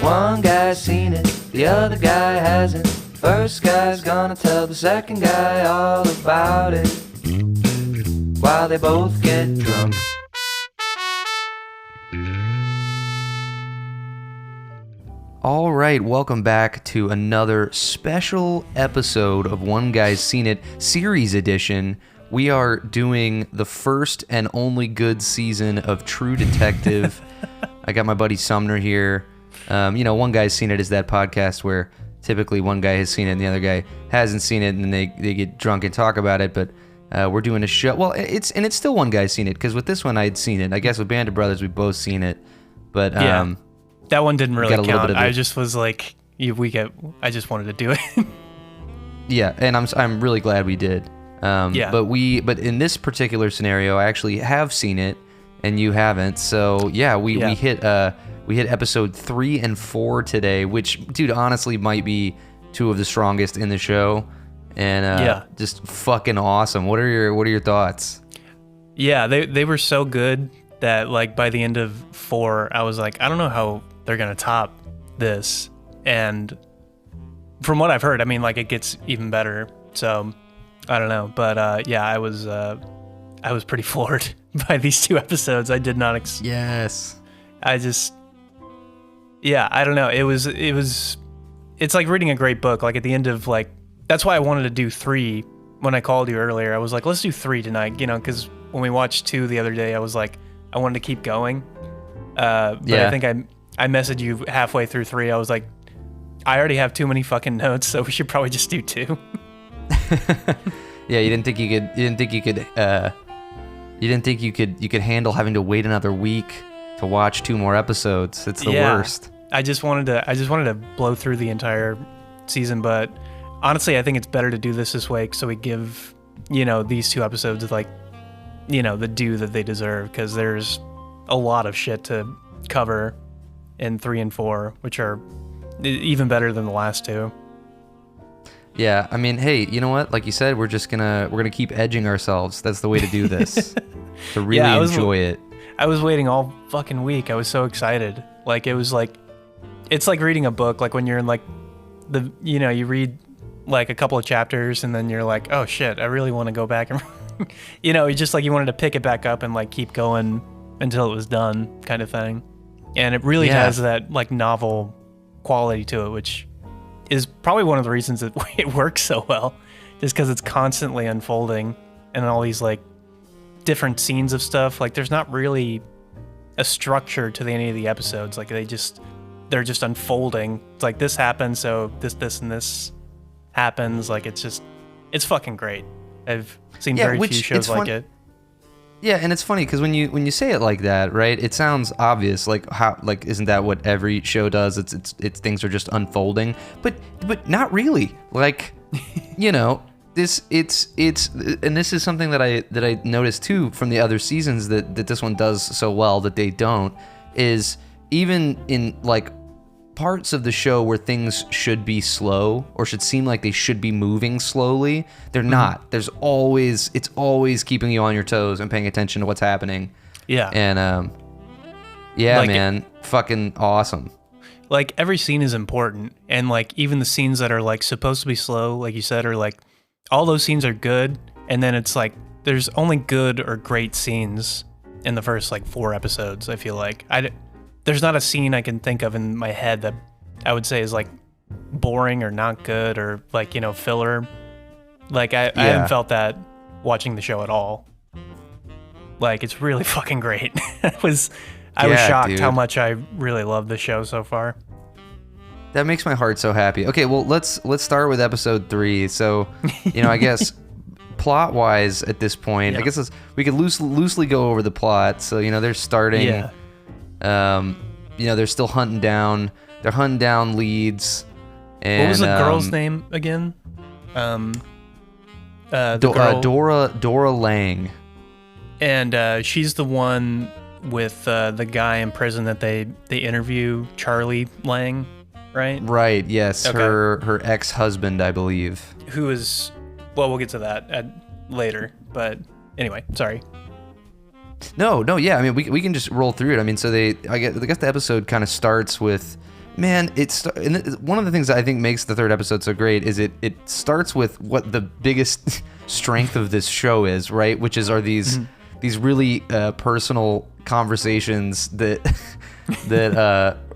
One guy's seen it, the other guy hasn't. First guy's gonna tell the second guy all about it while they both get drunk. All right, welcome back to another special episode of One Guy's Seen It Series Edition. We are doing the first and only good season of True Detective. I got my buddy Sumner here. One Guy's Seen It is that podcast where typically one guy has seen it and the other guy hasn't seen it, and then they get drunk and talk about it. But we're doing a show. Well, it's still one guy's seen it, because with this one I had seen it. I guess with Band of Brothers we both seen it, but yeah, that one didn't really count. I it. just was like, I just wanted to do it. Yeah, and I'm really glad we did. Yeah. But in this particular scenario, I actually have seen it, and you haven't. So yeah, we hit episode 3 and 4 today, which, dude, honestly might be two of the strongest in the show, and just fucking awesome. What are your thoughts? Yeah, they were so good that, like, by the end of 4, I was like, I don't know how they're gonna top this. And from what I've heard, I mean, like, it gets even better. So I don't know, but I was pretty floored by these 2 episodes. I did not. Yes. I don't know. It's like reading a great book. Like, at the end of, like, that's why I wanted to do 3 when I called you earlier. I was like, let's do 3 tonight, because when we watched 2 the other day, I was like, I wanted to keep going. But I think I messaged you halfway through 3. I was like, I already have too many fucking notes, so we should probably just do 2. Yeah, you didn't think you could handle having to wait another week to watch 2 more episodes. It's the worst. I just wanted to blow through the entire season, but honestly, I think it's better to do this way, so we give, these 2 episodes, like, the due that they deserve, because there's a lot of shit to cover in 3 and 4, which are even better than the last 2. Yeah, I mean, hey, you know what? Like you said, we're gonna keep edging ourselves. That's the way to do this. To really enjoy it. I was waiting all fucking week. I was so excited. Like, it was like, it's like reading a book. Like, when you're in, like, you read like a couple of chapters and then you're like, oh shit, I really want to go back and it's just like you wanted to pick it back up and, like, keep going until it was done, kind of thing. And it really has that, like, novel quality to it, which is probably one of the reasons that it works so well, just because it's constantly unfolding and all these, like, different scenes of stuff. Like, there's not really a structure to any of the episodes. Like, they're just unfolding. It's like, this happens, so this and this happens. Like, it's fucking great. I've seen very few shows like it. Yeah, and it's funny because when you say it like that, right? It sounds obvious. Like, how, like, isn't that what every show does? It's things are just unfolding, but not really. Like, this and this is something that I noticed too from the other seasons that this one does so well that they don't, is even in, like, parts of the show where things should be slow or should seem like they should be moving slowly, they're not. It's always keeping you on your toes and paying attention to what's happening. Yeah. And like, man, fucking awesome. Like, every scene is important, and, like, even the scenes that are, like, supposed to be slow, like you said, are, like, all those scenes are good, and then it's like there's only good or great scenes in the first, like, 4 episodes. I feel like there's not a scene I can think of in my head that I would say is, like, boring or not good or, like, filler. Like, I haven't felt that watching the show at all. Like, it's really fucking great. I was shocked, dude, how much I really love the show so far. That makes my heart so happy. Okay, well, let's start with episode 3. So, I guess plot-wise at this point, I guess we could loosely go over the plot. So, they're starting. Yeah. They're still hunting down leads. And, what was the girl's name again? Dora Lang. And she's the one with the guy in prison that they interview, Charlie Lang, right? Right, yes. Okay. Her ex-husband, I believe. Who is... Well, we'll get to that later. But anyway, sorry. No, yeah. I mean, we can just roll through it. I mean, so I guess the episode kind of starts with, man. One of the things that I think makes the third episode so great is it starts with what the biggest strength of this show is, right? Which are these really personal conversations that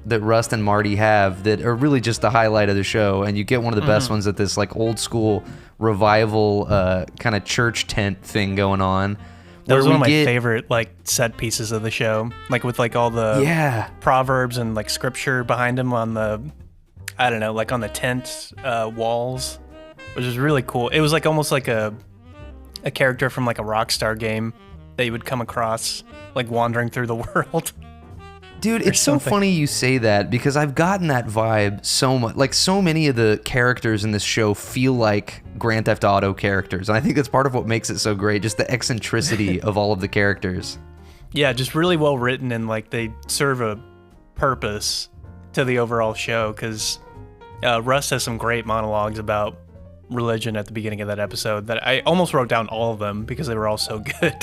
that Rust and Marty have that are really just the highlight of the show, and you get one of the best ones at this like old school revival kind of church tent thing going on. That was one of my favorite like set pieces of the show, like with like all the proverbs and like scripture behind him on the, I don't know, like on the tent walls, which was really cool. It was like almost like a character from like a Rockstar game that you would come across like wandering through the world. Dude, it's so funny you say that because I've gotten that vibe so much. Like, so many of the characters in this show feel like Grand Theft Auto characters. And I think that's part of what makes it so great, just the eccentricity of all of the characters. Yeah, just really well written, and like they serve a purpose to the overall show, because Russ has some great monologues about religion at the beginning of that episode that I almost wrote down all of them because they were all so good.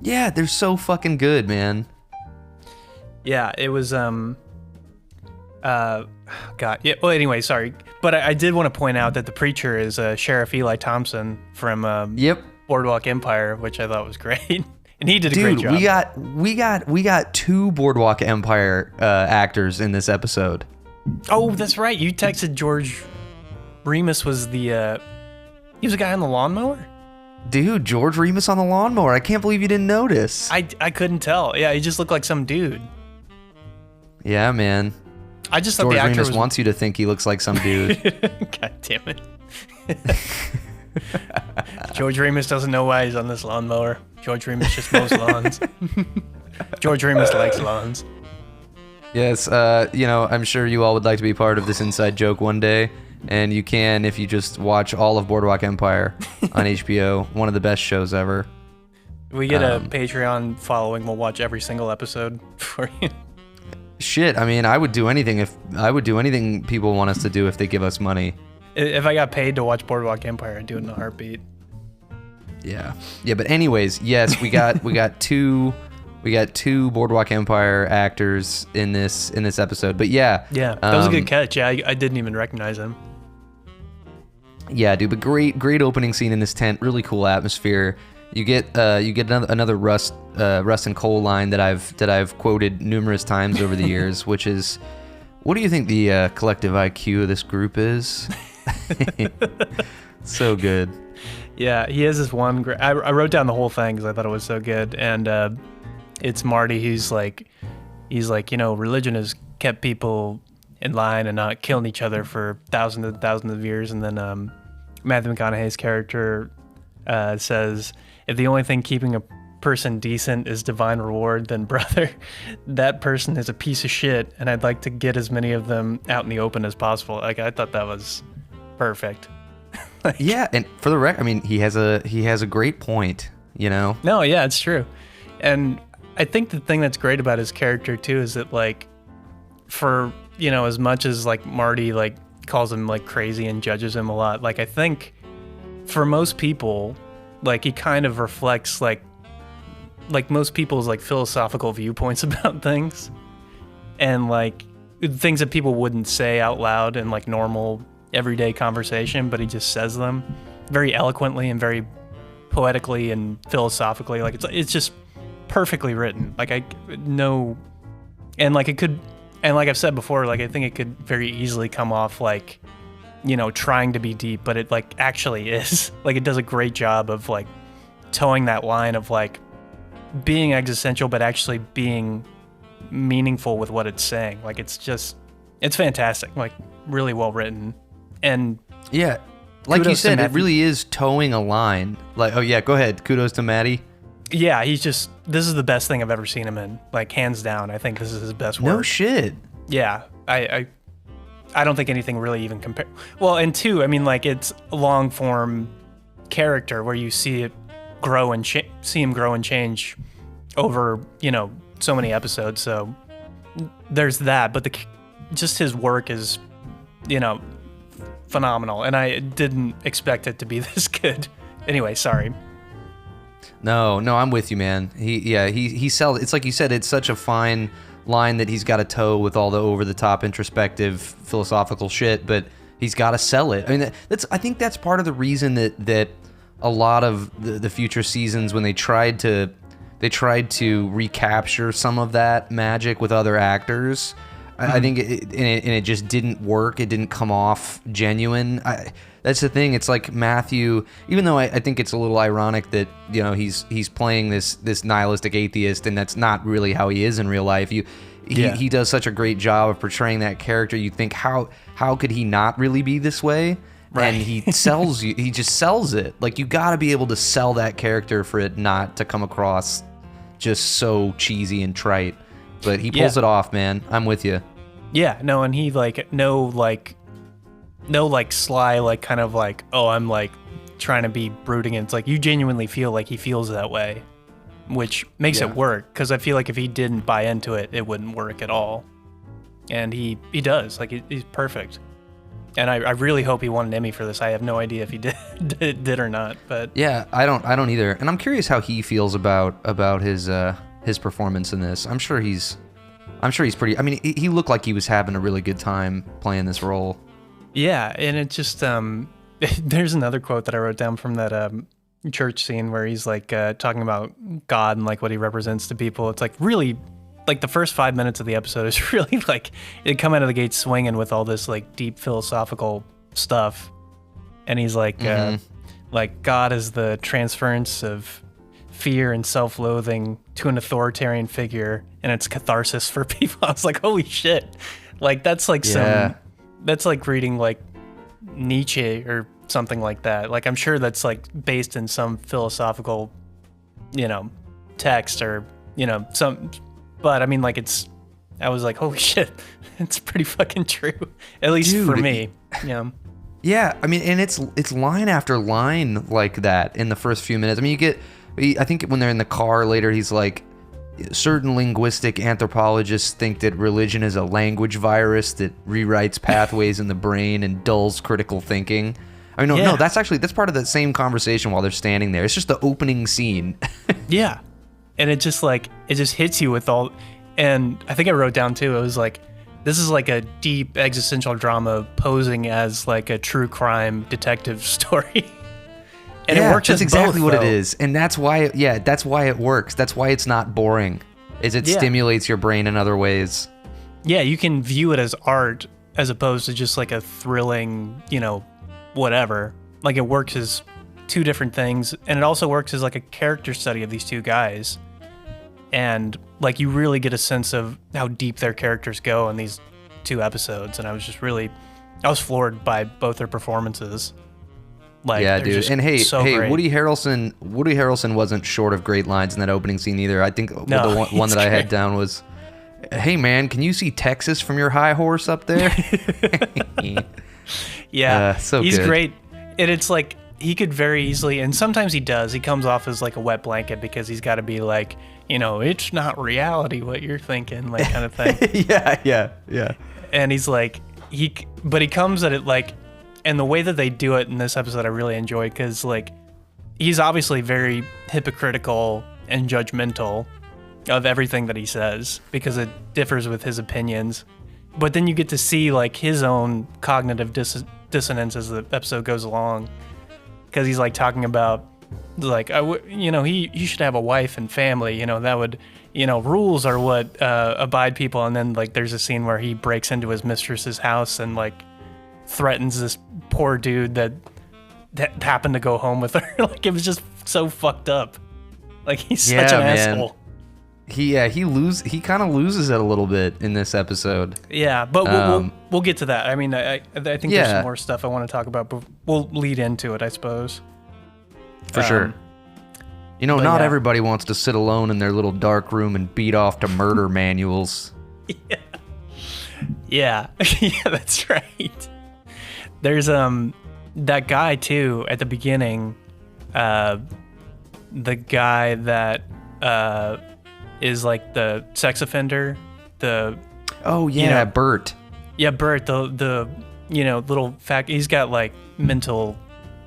Yeah, they're so fucking good, man. Yeah, it was, God, yeah, well, anyway, sorry. But I did want to point out that the preacher is Sheriff Eli Thompson from Boardwalk Empire, which I thought was great. And he did a great job. We got 2 Boardwalk Empire actors in this episode. Oh, that's right. You texted George Remus was he was a guy on the lawnmower? Dude, George Remus on the lawnmower. I can't believe you didn't notice. I couldn't tell. Yeah, he just looked like some dude. Yeah, man. I just thought George the actor Remus wants you to think he looks like some dude. God damn it. George Remus doesn't know why he's on this lawnmower. George Remus just mows lawns. George Remus likes lawns. Yes, I'm sure you all would like to be part of this inside joke one day, and you can if you just watch all of Boardwalk Empire on HBO. One of the best shows ever. We get a Patreon following. We'll watch every single episode for you. Shit, I mean, I would do anything people want us to do if they give us money. If I got paid to watch Boardwalk Empire, I'd do it in a heartbeat. Yeah, but anyways, yes, we got two Boardwalk Empire actors in this episode. But yeah, that was a good catch. Yeah, I didn't even recognize him. Yeah, dude, but great opening scene in this tent. Really cool atmosphere. You get another Rust and Cole line that I've quoted numerous times over the years, which is, what do you think the collective IQ of this group is? So good. Yeah, he has this one. I wrote down the whole thing because I thought it was so good, and it's Marty. He's like, religion has kept people in line and not killing each other for thousands and thousands of years, and then Matthew McConaughey's character says, if the only thing keeping a person decent is divine reward, then brother, that person is a piece of shit, and I'd like to get as many of them out in the open as possible. Like, I thought that was perfect. Yeah, and for the record, I mean, he has a great point, you know? No, yeah, it's true. And I think the thing that's great about his character too is that, like, for, as much as like Marty like calls him like crazy and judges him a lot, like, I think for most people, like, he kind of reflects like most people's like philosophical viewpoints about things, and like things that people wouldn't say out loud in like normal everyday conversation, but he just says them very eloquently and very poetically and philosophically. Like, it's just perfectly written. Like, and like I've said before, like, I think it could very easily come off like, trying to be deep, but it like actually is. Like, it does a great job of like towing that line of like being existential, but actually being meaningful with what it's saying. Like, it's fantastic. Like, really well written. And yeah, like you said, it really is towing a line. Like, oh yeah, go ahead. Kudos to Matty. Yeah, this is the best thing I've ever seen him in. Like, hands down, I think this is his best work. No shit. Yeah, I don't think anything really even compares. Well, and two, I mean, like, it's a long form character where you see it grow and see him grow and change over, so many episodes. So there's that, but just his work is, phenomenal, and I didn't expect it to be this good. Anyway, sorry. No, I'm with you, man. He sells. It's like you said. It's such a fine line that he's got to toe with all the over the top, introspective, philosophical shit. But he's got to sell it. I mean, I think that's part of the reason that a lot of the future seasons, when they tried to recapture some of that magic with other actors. I think it just didn't work. It didn't come off genuine. That's the thing. It's like Matthew, even though I think it's a little ironic that, you know, he's playing this nihilistic atheist, and that's not really how he is in real life. He does such a great job of portraying that character. You think, how could he not really be this way? Right. And he sells you. He just sells it. Like, you got to be able to sell that character for it not to come across just so cheesy and trite. But he pulls it off, man. I'm with you. Yeah, no, and he no sly, like, kind of like, oh, I'm like trying to be brooding. And it's like, you genuinely feel like he feels that way, which makes it work. Because I feel like if he didn't buy into it, it wouldn't work at all. And he does. Like, he's perfect. And I really hope he won an Emmy for this. I have no idea if he did or not. But yeah, I don't either. And I'm curious how he feels about his performance in this. I'm sure he's pretty. I mean, he looked like he was having a really good time playing this role. Yeah, and it just there's another quote that I wrote down from that church scene where he's like talking about God and like what he represents to people. It's like really, like, the first 5 minutes of the episode is really like it come out of the gate swinging with all this like deep philosophical stuff, and he's like God is the transference of fear and self-loathing to an authoritarian figure, and it's catharsis for people. I was like, holy shit, like that's like that's like reading like Nietzsche or something like that. Like, I'm sure that's like based in some philosophical, you know, text or, you know, some, but I mean, like, I was like, holy shit, it's pretty fucking true, at least for me. Yeah. Yeah, I mean, and it's line after line like that in the first few minutes. I mean, I think when they're in the car later, he's like, certain linguistic anthropologists think that religion is a language virus that rewrites pathways in the brain and dulls critical thinking. I mean, no, that's part of that same conversation while they're standing there. It's just the opening scene. Yeah. And it just hits you with all, and I think I wrote down too, it was like, this is like a deep existential drama posing as like a true crime detective story. And it works. That's exactly what it is, and that's why it works. That's why it's not boring. It stimulates your brain in other ways. Yeah, you can view it as art as opposed to just like a thrilling, you know, whatever. Like, it works as two different things, and it also works as like a character study of these two guys. And like, you really get a sense of how deep their characters go in these 2 episodes, and I was floored by both their performances. Like, yeah, dude. And hey, great. Woody Harrelson wasn't short of great lines in that opening scene either. I think the one that I had down was, "Hey man, can you see Texas from your high horse up there?" Yeah, he's good. great. And it's like, he could very easily, and sometimes he does, he comes off as like a wet blanket because he's got to be like, you know, it's not reality what you're thinking, like, kind of thing. Yeah. And he's like, but he comes at it like, and the way that they do it in this episode, I really enjoyed, because like, he's obviously very hypocritical and judgmental of everything that he says because it differs with his opinions. But then you get to see like his own cognitive dissonance as the episode goes along, because he's like talking about like, he should have a wife and family, you know, that would, you know, rules are what abide people. And then like, there's a scene where he breaks into his mistress's house and like threatens this poor dude that happened to go home with her. Like, it was just so fucked up. Like, he's such an asshole. He kind of loses it a little bit in this episode. Yeah, but we'll get to that. I mean, I think there's some more stuff I want to talk about, but we'll lead into it, I suppose. For sure. You know, not everybody wants to sit alone in their little dark room and beat off to murder manuals. Yeah, that's right. There's that guy too at the beginning, the guy that is like the sex offender, Bert. Yeah, Bert, the little fact, he's got like mental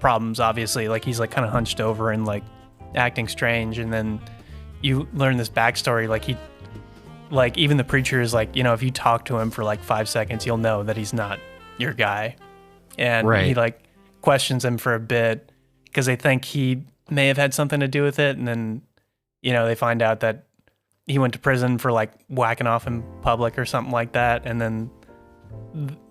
problems, obviously. Like, he's like kind of hunched over and like acting strange, and then you learn this backstory. Like even the preacher is like, if you talk to him for like 5 seconds, you'll know that he's not your guy. And he like questions him for a bit because they think he may have had something to do with it. And then, they find out that he went to prison for like whacking off in public or something like that. And then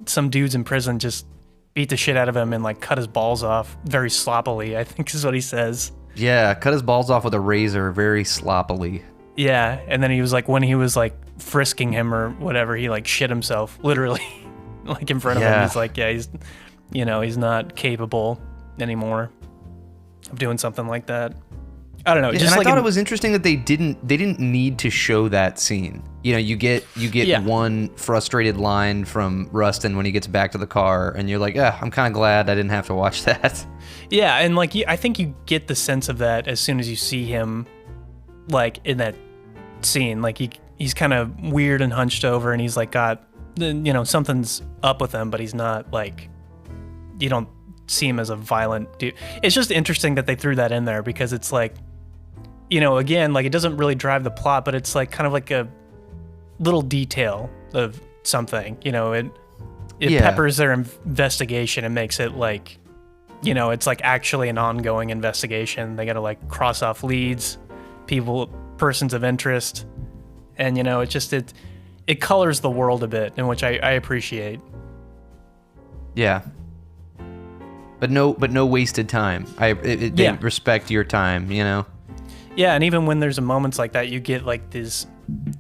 some dudes in prison just beat the shit out of him and like cut his balls off very sloppily, I think is what he says. Yeah, cut his balls off with a razor very sloppily. Yeah, and then he was like, when he was like frisking him or whatever, he like shit himself, literally, like in front of him. He's like, he's not capable anymore of doing something like that. I don't know. Yeah, and I thought it was interesting that they didn't need to show that scene. You get one frustrated line from Rustin when he gets back to the car, and you're like, I'm kind of glad I didn't have to watch that. Yeah, and like I think you get the sense of that as soon as you see him, like in that scene. Like he's kind of weird and hunched over, and he's like got, something's up with him, but he's not like, you don't see him as a violent dude. It's just interesting that they threw that in there because it's like, again, like it doesn't really drive the plot, but it's like kind of like a little detail of something, it peppers their investigation and makes it like, it's like actually an ongoing investigation. They got to like cross off leads, persons of interest, and it colors the world a bit, in which I appreciate. Yeah. But no wasted time. They respect your time, Yeah, and even when there's moments like that, you get like these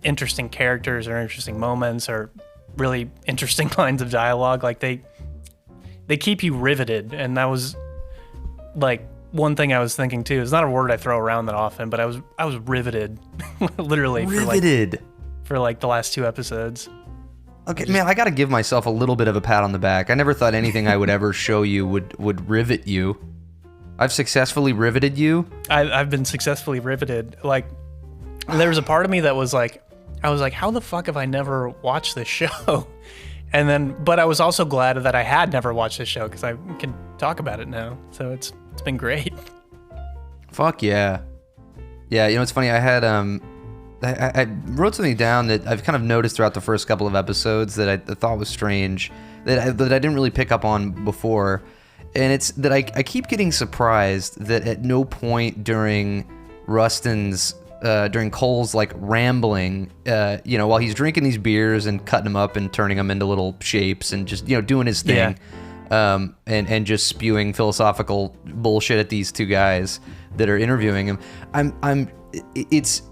interesting characters or interesting moments or really interesting lines of dialogue. Like they keep you riveted, and that was like one thing I was thinking too. It's not a word I throw around that often, but I was riveted, literally for like the last 2 episodes. Okay, man, I got to give myself a little bit of a pat on the back. I never thought anything I would ever show you would rivet you. I've successfully riveted you. I've been successfully riveted. Like, there was a part of me that was like, I was like, how the fuck have I never watched this show? And then, but I was also glad that I had never watched this show because I can talk about it now. So it's been great. Fuck yeah. Yeah, it's funny. I had I wrote something down that I've kind of noticed throughout the first couple of episodes that I thought was strange, that I didn't really pick up on before. And it's that I keep getting surprised that at no point during during Cole's like rambling, while he's drinking these beers and cutting them up and turning them into little shapes and just, doing his thing, and just spewing philosophical bullshit at these 2 guys that are interviewing him.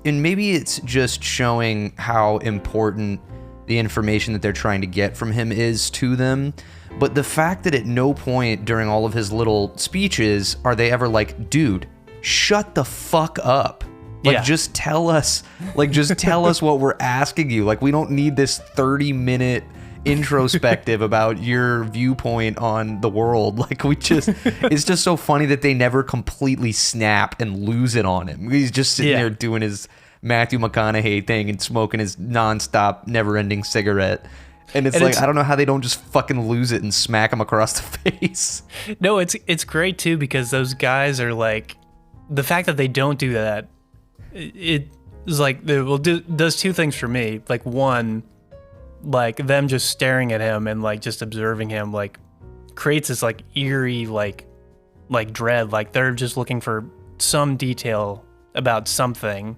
Maybe it's just showing how important the information that they're trying to get from him is to them. But the fact that at no point during all of his little speeches are they ever like, dude, shut the fuck up. Like, just tell us what we're asking you. Like, we don't need this 30-minute introspective about your viewpoint on the world. Like, it's just so funny that they never completely snap and lose it on him. He's just sitting there doing his Matthew McConaughey thing and smoking his nonstop, never-ending cigarette. And it's I don't know how they don't just fucking lose it and smack him across the face. No, it's great too, because those guys are like, the fact that they don't do that, it is like, does 2 things for me. Like, one, like them just staring at him and like just observing him, like creates this like eerie, like dread. Like they're just looking for some detail about something,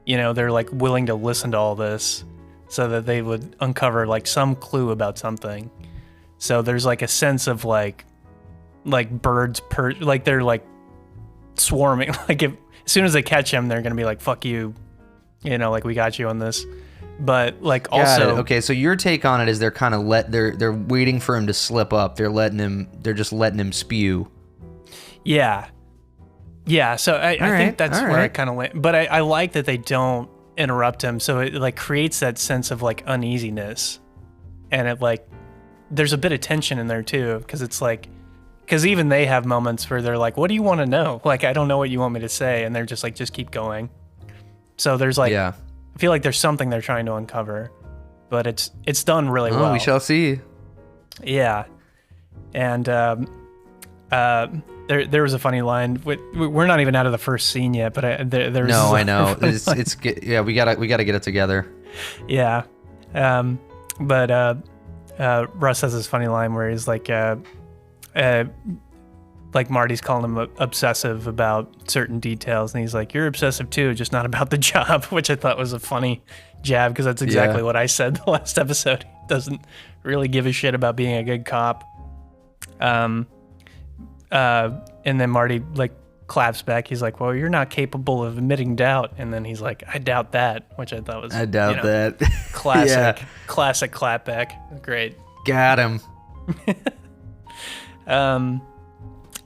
they're like willing to listen to all this so that they would uncover like some clue about something. So there's like a sense of like birds like they're like swarming. Like as soon as they catch him, they're gonna be like, fuck you, like we got you on this. But like also, okay, so your take on it is they're kind of they're waiting for him to slip up. They're just letting him spew. Yeah. So I think that's where I kind of land. But I like that they don't interrupt him, so it like creates that sense of like uneasiness, and it like there's a bit of tension in there too, because it's like, because even they have moments where they're like, what do you want to know? Like, I don't know what you want me to say, and they're just like, just keep going. So there's like, I feel like there's something they're trying to uncover, but it's done really well. We shall see. Yeah. And There was a funny line. We're not even out of the first scene yet, but there was. No, I know. Yeah. We gotta get it together. Yeah, but Russ has this funny line where he's like Marty's calling him obsessive about certain details, and he's like, "You're obsessive too, just not about the job," which I thought was a funny jab because that's exactly what I said the last episode. He doesn't really give a shit about being a good cop. And then Marty like claps back. He's like, "Well, you're not capable of admitting doubt." And then he's like, "I doubt that," which I thought was that classic clapback. Great. Got him.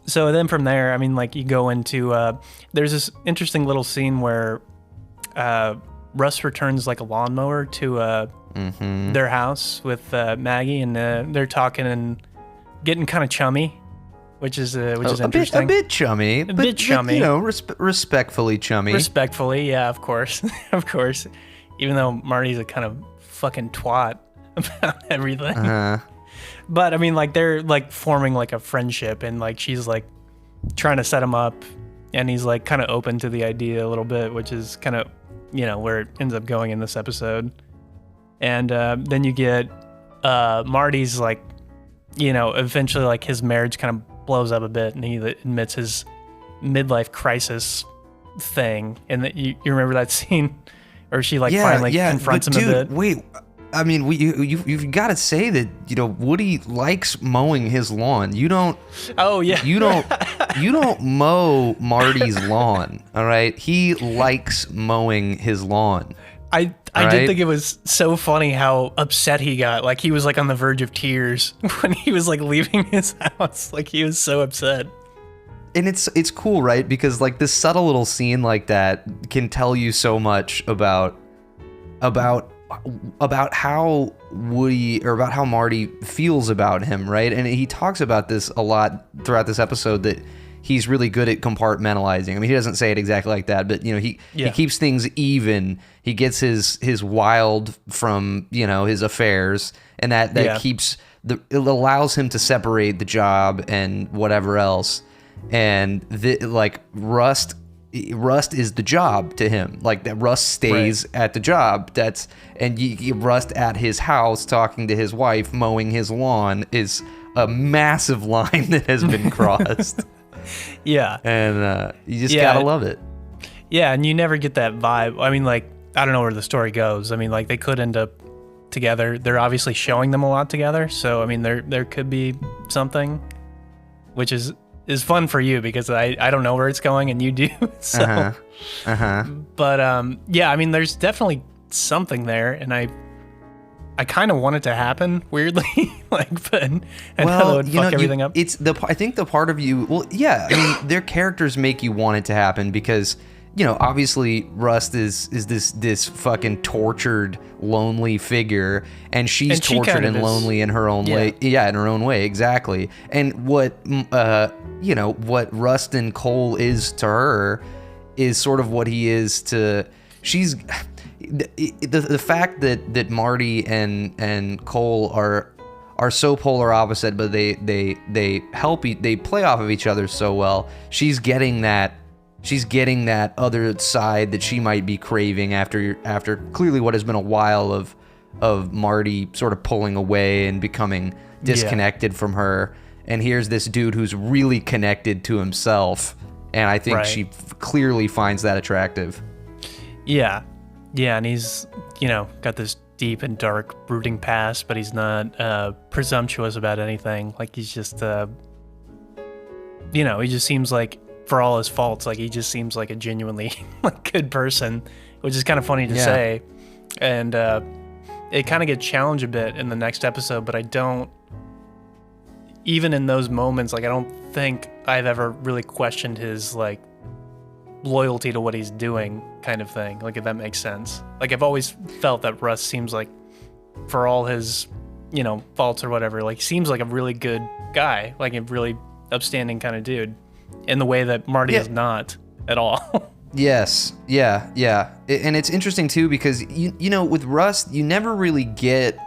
So then from there, I mean, like you go into there's this interesting little scene where Russ returns like a lawnmower to their house with Maggie, and they're talking and getting kind of chummy. Which is interesting. A bit chummy. But, you know, respectfully chummy. Respectfully, yeah, of course. Of course. Even though Marty's a kind of fucking twat about everything. But, I mean, like, they're, like, forming, like, a friendship. And, like, she's, like, trying to set him up. And he's, like, kind of open to the idea a little bit, which is kind of, you know, where it ends up going in this episode. And then you get Marty's, like, you know, eventually, like, his marriage kind of blows up a bit, and he admits his midlife crisis thing. And that you remember that scene, or she like finally confronts him a bit. Wait, I mean, you've got to say that, you know, Woody likes mowing his lawn. You don't. Oh yeah. You don't mow Marty's lawn. All right, he likes mowing his lawn. I did think it was so funny how upset he got. Like, he was, like, on the verge of tears when he was, like, leaving his house. Like, he was so upset. And it's cool, right? Because, like, this subtle little scene like that can tell you so much about how Woody, or about how Marty feels about him, right? And he talks about this a lot throughout this episode, that he's really good at compartmentalizing. I mean, he doesn't say it exactly like that, but, you know, he keeps things even. He gets his wild from, you know, his affairs, and that keeps it allows him to separate the job and whatever else. And like Rust is the job to him. Like, that Rust stays at the job. Rust at his house talking to his wife, mowing his lawn, is a massive line that has been crossed. Yeah. And you just gotta love it. Yeah, and you never get that vibe. I mean, like, I don't know where the story goes. I mean, like, they could end up together. They're obviously showing them a lot together. So, I mean, there could be something, which is fun for you because I don't know where it's going and you do. So, But, yeah, I mean, there's definitely something there. And I kind of want it to happen, weirdly, like, but I know that would fuck everything up. I think the part of you, well, yeah, I mean, their characters make you want it to happen because, you know, obviously Rust is this fucking tortured, lonely figure, and she's tortured and lonely in her own way. Yeah, in her own way, exactly. And what Rust and Cole is to her is sort of what he is to. She's. The fact that Marty and Cole are so polar opposite, but they play off of each other so well. She's getting that other side that she might be craving after clearly what has been a while of Marty sort of pulling away and becoming disconnected from her. And here's this dude who's really connected to himself, and I think she clearly finds that attractive. Yeah. Yeah, and he's, you know, got this deep and dark brooding past, but he's not presumptuous about anything. Like, he's just, you know, he just seems like, for all his faults, like, he just seems like a genuinely like good person, which is kind of funny to say. And it kind of gets challenged a bit in the next episode, but I don't, even in those moments, like, I don't think I've ever really questioned his, like, loyalty to what he's doing kind of thing, like, if that makes sense. Like, I've always felt that Russ seems like, for all his, you know, faults or whatever, like, seems like a really good guy, like a really upstanding kind of dude, in the way that Marty is not at all. Yes, yeah. And it's interesting too because you know, with Rust, you never really get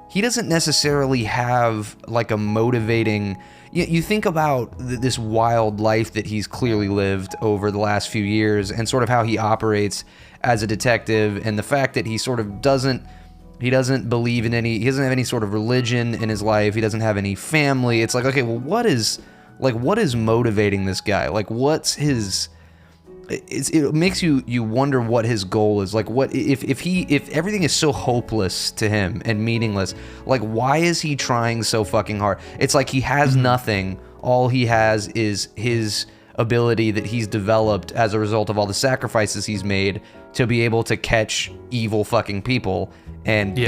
he doesn't necessarily have like a motivating. You think about this wild life that he's clearly lived over the last few years, and sort of how he operates as a detective, and the fact that he sort of doesn't believe in he doesn't have any sort of religion in his life. He doesn't have any family. It's like, okay, well, what is motivating this guy? Like, what's his? It makes you wonder what his goal is. Like, what if everything is so hopeless to him and meaningless? Like, why is he trying so fucking hard? It's like he has nothing. All he has is his ability that he's developed as a result of all the sacrifices he's made to be able to catch evil fucking people. And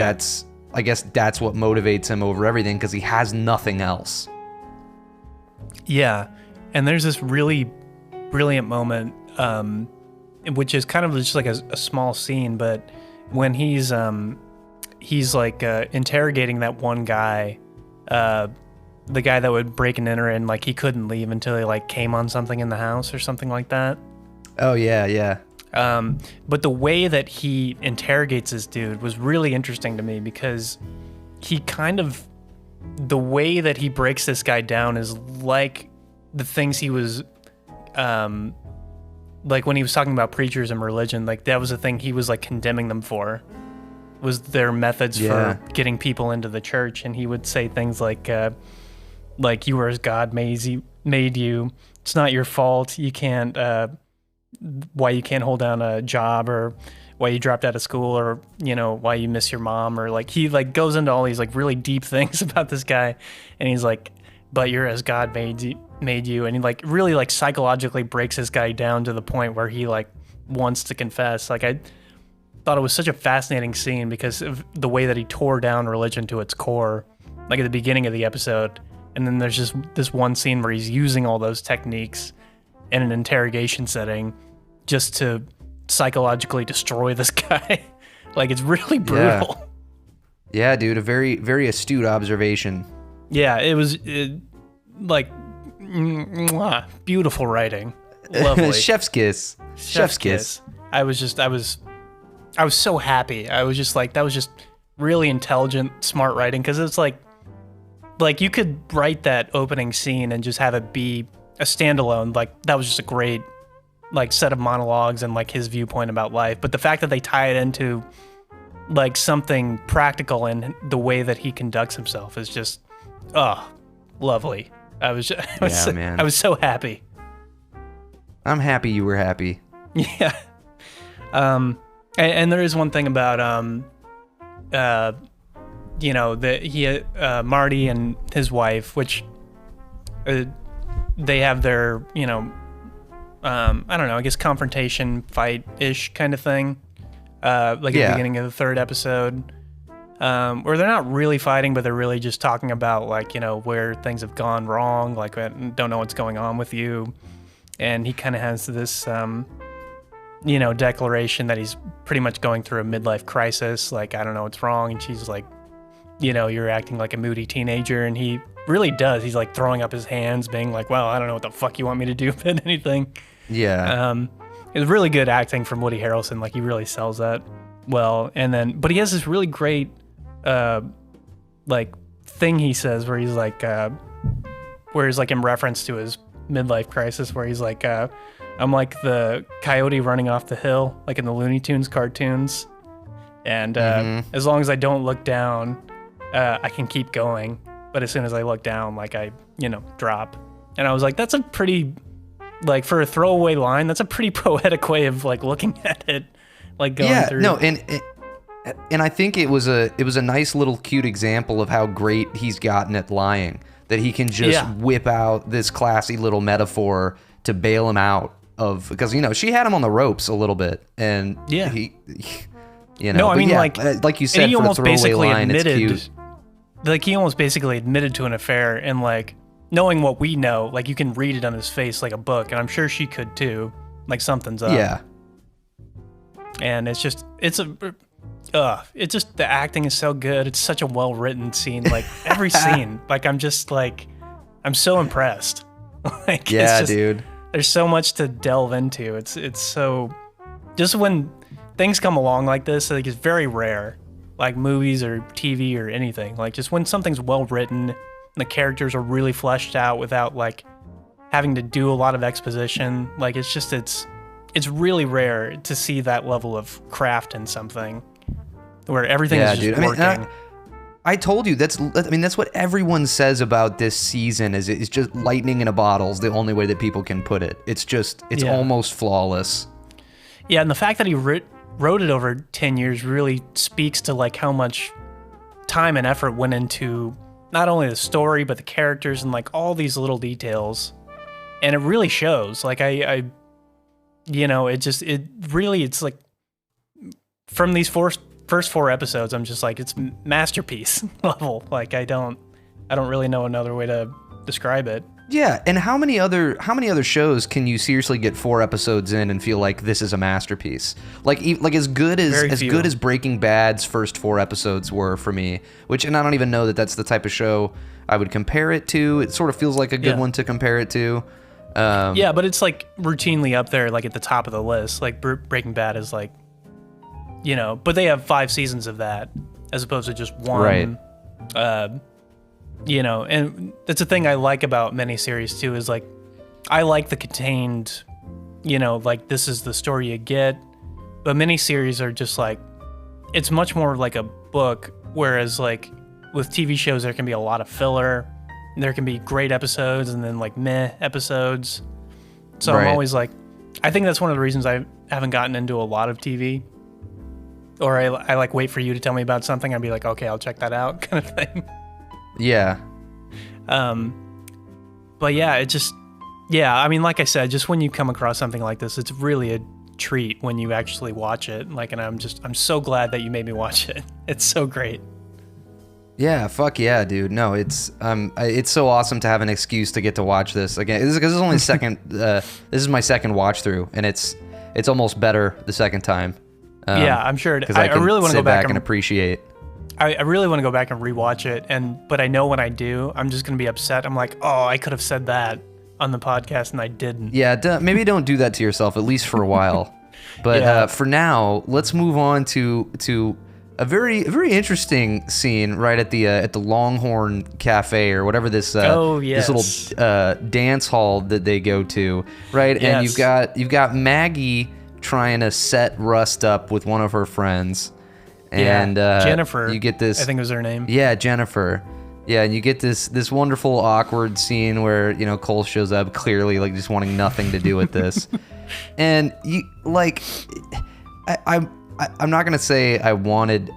I guess that's what motivates him over everything, because he has nothing else. Yeah, and there's this really brilliant moment, which is kind of just like a small scene, but when he's like interrogating that one guy, the guy that would break and enter, and like he couldn't leave until he like came on something in the house or something like that. Oh yeah. But the way that he interrogates this dude was really interesting to me, because the way that he breaks this guy down is like the things he was, like when he was talking about preachers and religion, like that was the thing he was like condemning them for, was their methods for getting people into the church. And he would say things like you were as God made you. It's not your fault. You can't, why you can't hold down a job, or why you dropped out of school, or, you know, why you miss your mom, or like he like goes into all these like really deep things about this guy. And he's like, but you're as God made you. And he like really like psychologically breaks this guy down to the point where he like wants to confess. Like, I thought it was such a fascinating scene because of the way that he tore down religion to its core, like at the beginning of the episode. And then there's just this one scene where he's using all those techniques in an interrogation setting just to psychologically destroy this guy. Like, it's really brutal. Yeah, dude, a very, very astute observation. Yeah, it was beautiful writing. Lovely. Chef's kiss. Chef's kiss. I was so happy. I was just like, that was just really intelligent, smart writing, because it's like you could write that opening scene and just have it be a standalone. Like, that was just a great like set of monologues and like his viewpoint about life. But the fact that they tie it into like something practical in the way that he conducts himself is just lovely. I was so happy. I'm happy you were happy. Yeah. And there is one thing about you know, that Marty and his wife, which they have their, you know, I don't know, I guess confrontation fight-ish kind of thing. Like at the beginning of the third episode, where they're not really fighting, but they're really just talking about, like, you know, where things have gone wrong, like, I don't know what's going on with you. And he kind of has this, you know, declaration that he's pretty much going through a midlife crisis. Like, I don't know what's wrong. And she's like, you know, you're acting like a moody teenager. And he really does. He's like throwing up his hands, being like, well, I don't know what the fuck you want me to do about anything. Yeah. It's really good acting from Woody Harrelson. Like, he really sells that well. And then, but he has this really great, like, thing he says where he's like in reference to his midlife crisis, where he's like, I'm like the coyote running off the hill, like in the Looney Tunes cartoons. And as long as I don't look down, I can keep going. But as soon as I look down, like, I, you know, drop. And I was like, that's a pretty, like, for a throwaway line, that's a pretty poetic way of like looking at it, like going through. No, and I think it was a nice little cute example of how great he's gotten at lying, that he can just whip out this classy little metaphor to bail him out of, because, you know, she had him on the ropes a little bit, and he you know, no, I mean, like you said, he for almost the throwaway basically line, admitted, it's cute. Like, he almost basically admitted to an affair, and like, knowing what we know, like, you can read it on his face like a book, and I'm sure she could too. Like, something's up. Yeah. And it's just the acting is so good. It's such a well written scene. Like, every scene, like, I'm just like, I'm so impressed. Like, yeah, it's just, dude. There's so much to delve into. It's so, just when things come along like this, like, it's very rare. like movies or TV or anything. Like just when something's well written, and the characters are really fleshed out without like having to do a lot of exposition. Like it's really rare to see that level of craft in something where everything is just working. I told you that's what everyone says about this season is it's just lightning in a bottle is the only way that people can put it. It's almost flawless. Yeah, and the fact that he wrote it over 10 years really speaks to like how much time and effort went into not only the story but the characters and like all these little details. And it really shows. Like I it's like from these first 4 episodes, I'm just like, it's masterpiece level. Like I don't really know another way to describe it. Yeah, and how many other shows can you seriously get 4 episodes in and feel like this is a masterpiece? Like as good as Breaking Bad's first 4 episodes were for me, and I don't even know that that's the type of show I would compare it to. It sort of feels like a good one to compare it to. Yeah, but it's like routinely up there, like at the top of the list. Like Breaking Bad is like, but they have 5 seasons of that as opposed to just one. Right. And that's the thing I like about miniseries too, is like, I like the contained, like this is the story you get, but miniseries are just like, it's much more like a book, whereas like with TV shows, there can be a lot of filler, there can be great episodes and then like meh episodes. So right. I'm always like, I think that's one of the reasons I haven't gotten into a lot of TV. Or I like wait for you to tell me about something. I'd be like, okay, I'll check that out, kind of thing. Yeah. But yeah, I mean, like I said, just when you come across something like this, it's really a treat when you actually watch it. Like, and I'm so glad that you made me watch it. It's so great. Yeah, fuck yeah, dude. No, it's so awesome to have an excuse to get to watch this again. This is only this is my second watch through, and it's almost better the second time. Yeah, I'm sure. Because I really want to go back and appreciate. I really want to go back and rewatch it, but I know when I do, I'm just gonna be upset. I'm like, oh, I could have said that on the podcast and I didn't. Yeah, maybe don't do that to yourself, at least for a while. But for now, let's move on to a very interesting scene right at the Longhorn Cafe or whatever this this little dance hall that they go to, right? Yes. And you've got Maggie trying to set Rust up with one of her friends. And Jennifer, you get this. I think was her name. Yeah, Jennifer. Yeah, and you get this wonderful awkward scene where Cole shows up clearly like just wanting nothing to do with this, and you like, I'm not gonna say I wanted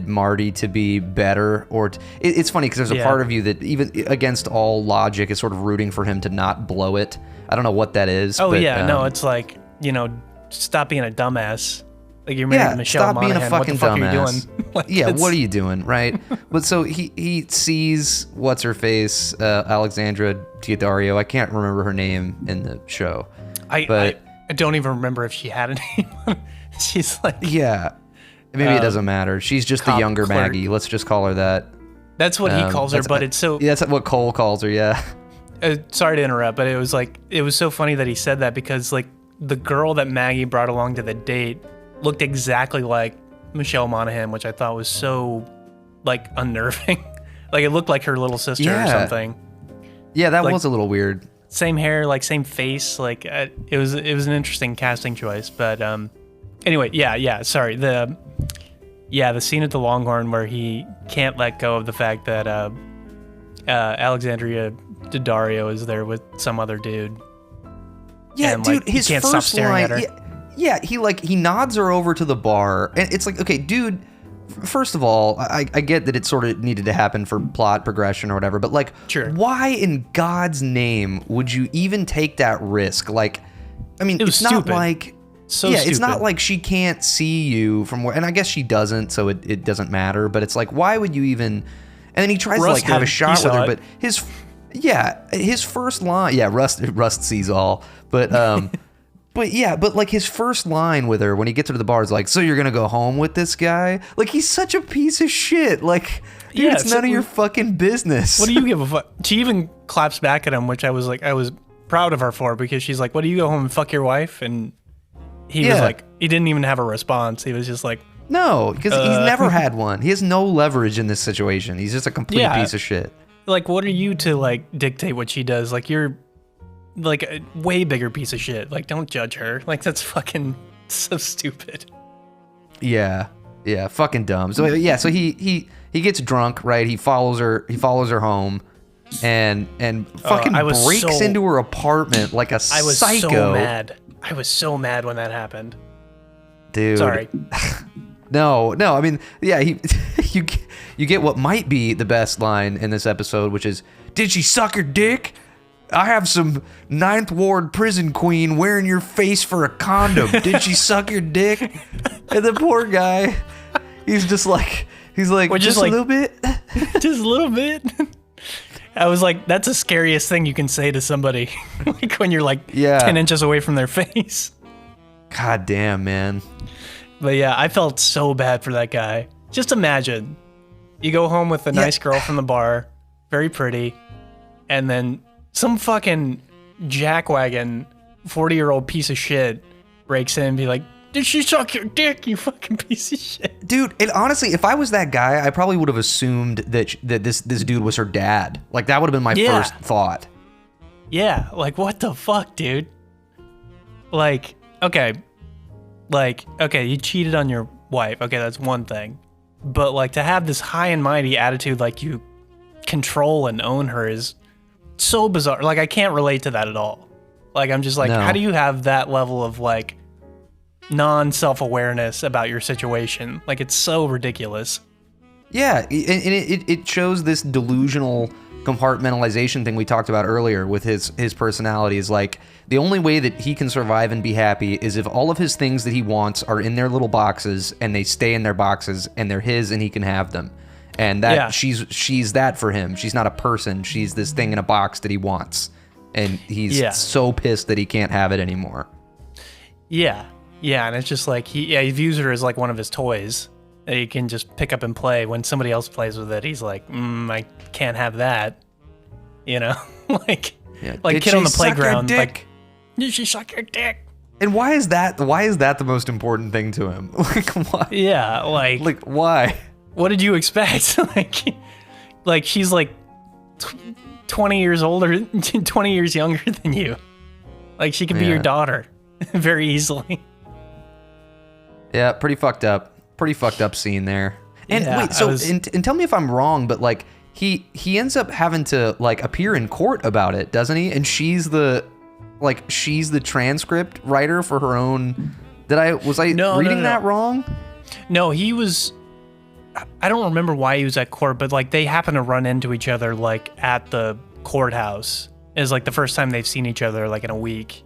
Marty to be better or it's funny because there's a part of you that even against all logic is sort of rooting for him to not blow it. I don't know what that is. Oh but, no, it's like stop being a dumbass. Like you're married to Michelle stop Monaghan. being a fucking dumbass. What the fuck are you doing? Like, what are you doing, right? But so he sees what's her face, Alexandra Daddario. I can't remember her name in the show. I don't even remember if she had a name. She's like maybe it doesn't matter. She's just the younger clerk. Maggie. Let's just call her that. That's what he calls her, but it's so. Yeah, that's what Cole calls her. Yeah. Sorry to interrupt, but it was so funny that he said that because like the girl that Maggie brought along to the date looked exactly like Michelle Monaghan, which I thought was so like unnerving. Like it looked like her little sister or something. Yeah, that was a little weird. Same hair, like same face. Like it was an interesting casting choice. But anyway, sorry. The scene at the Longhorn where he can't let go of the fact that Alexandria Daddario is there with some other dude. Yeah, and, dude, like, his can't stop staring at her. Yeah, he nods her over to the bar, and it's like, okay, dude, first of all, I get that it sort of needed to happen for plot progression or whatever, but like, sure. Why in God's name would you even take that risk? Like, I mean, it's stupid. Not like, stupid. It's not like she can't see you from where, and I guess she doesn't, so it doesn't matter, but it's like, why would you even, and then he tries to like have a shot with her, but his first line, Rust sees all, but, But like his first line with her when he gets her to the bar is like, so you're gonna go home with this guy? Like he's such a piece of shit. Like, dude, it's none of your fucking business. What do you give a fuck? She even claps back at him, which I was proud of her for because she's like, what do you go home and fuck your wife? And he was like, he didn't even have a response. He was just like, No, because he's never had one. He has no leverage in this situation. He's just a complete piece of shit. Like, what are you to, like, dictate what she does? Like, you're, like, a way bigger piece of shit. Like, don't judge her. Like, that's fucking so stupid. Yeah, fucking dumb. So yeah, so he gets drunk, right? He follows her home, and fucking breaks into her apartment like a psycho. I was so mad when that happened. Dude. Sorry. No. I mean, yeah, you get what might be the best line in this episode, which is, "Did she suck your dick? I have some Ninth Ward prison queen wearing your face for a condom. Did she suck your dick?" And the poor guy, he's like, just like, a little bit. Just a little bit. I was like, that's the scariest thing you can say to somebody. Like when you're like 10 inches away from their face. God damn, man. But yeah, I felt so bad for that guy. Just imagine, you go home with a nice girl from the bar, very pretty, and then some fucking jackwagon 40-year-old piece of shit breaks in and be like, "Did she suck your dick, you fucking piece of shit?" Dude, and honestly, if I was that guy, I probably would have assumed that this dude was her dad. Like, that would have been my first thought. Yeah, like, what the fuck, dude? Like, okay, you cheated on your wife. Okay, that's one thing. But, like, to have this high and mighty attitude, like, you control and own her is so bizarre. Like, I can't relate to that at all. Like, I'm just like, how do you have that level of, like, non-self-awareness about your situation? Like, it's so ridiculous. Yeah, and it shows this delusional compartmentalization thing we talked about earlier with his personality. Is like, the only way that he can survive and be happy is if all of his things that he wants are in their little boxes and they stay in their boxes and they're his and he can have them. And that she's that for him. She's not a person. She's this thing in a box that he wants. And he's so pissed that he can't have it anymore. Yeah, and it's just like, he views her as like one of his toys that he can just pick up and play. When somebody else plays with it, he's like, I can't have that. You know? Like kid on the playground. Like, did she suck your dick? And why is that the most important thing to him? Like, why? Yeah, like why? What did you expect? like she's like 20 years older, 20 years younger than you. Like, she could be your daughter very easily. Yeah, pretty fucked up scene there. And wait, so and tell me if I'm wrong, but like he ends up having to like appear in court about it, doesn't he? And she's the transcript writer for her own. Was I reading that wrong? No, he was. I don't remember why he was at court, but like they happen to run into each other like at the courthouse. Is like the first time they've seen each other like in a week.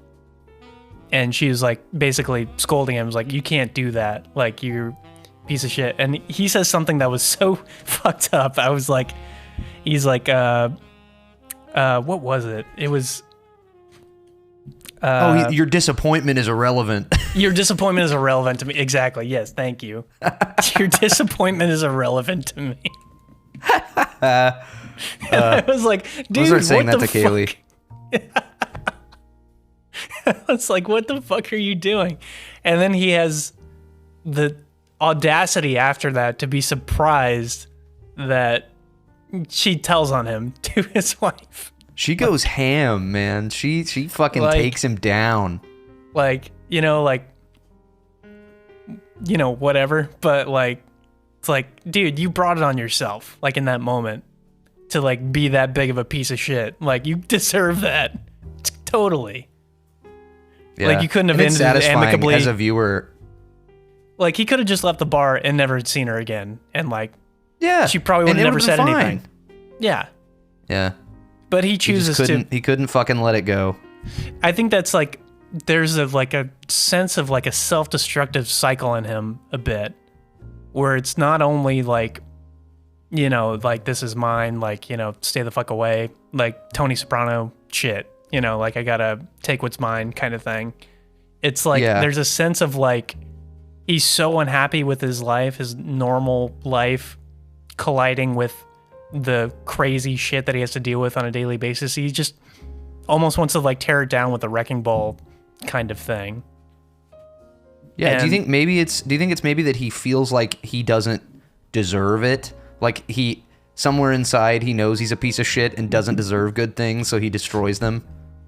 And she was like basically scolding him, was like, "You can't do that. Like, you're a piece of shit." And he says something that was so fucked up. I was like, he's like, what was it? It was, your disappointment is irrelevant. Your disappointment is irrelevant to me. Exactly. Yes. Thank you. Your disappointment is irrelevant to me. I was like, dude, what saying that to Kaylee. It's like, what the fuck are you doing? And then he has the audacity after that to be surprised that she tells on him to his wife. She goes ham, man. She fucking takes him down. Like, whatever. But like, it's like, dude, you brought it on yourself. Like, in that moment, to like be that big of a piece of shit. Like, you deserve that. Totally. Yeah. Like, you couldn't have ended it amicably as a viewer. Like, he could have just left the bar and never seen her again, and like, she probably would have never said anything. Yeah. But he chooses to. He couldn't fucking let it go. I think that's like, there's a sense of like a self-destructive cycle in him a bit, where it's not only like, like, this is mine, like, stay the fuck away, like Tony Soprano shit. Like, I gotta take what's mine kind of thing. It's like, there's a sense of like, he's so unhappy with his life, his normal life, colliding with the crazy shit that he has to deal with on a daily basis. He just almost wants to like tear it down with a wrecking ball kind of thing. Yeah. And Do you think it's maybe that he feels like he doesn't deserve it? Like somewhere inside he knows he's a piece of shit and doesn't deserve good things, so he destroys them.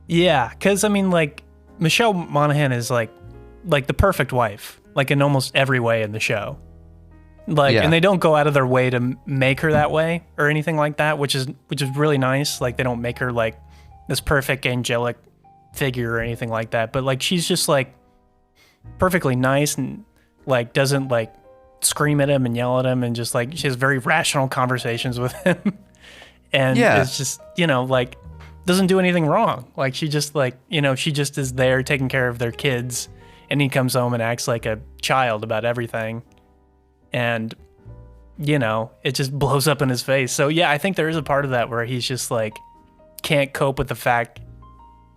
Yeah, because I mean, like, Michelle Monaghan is like the perfect wife, like in almost every way in the show. Like, Yeah. and they don't go out of their way to make her that way or anything like that, which is really nice. Like, they don't make her like this perfect angelic figure or anything like that. But like, she's just like perfectly nice and like doesn't like scream at him and yell at him, and just like she has very rational conversations with him. And it's just, you know, like, doesn't do anything wrong. Like, she just like, you know, she just is there taking care of their kids, and he comes home and acts like a child about everything. And, you know, it just blows up in his face. So yeah, I think there is a part of that where he's just like, can't cope with the fact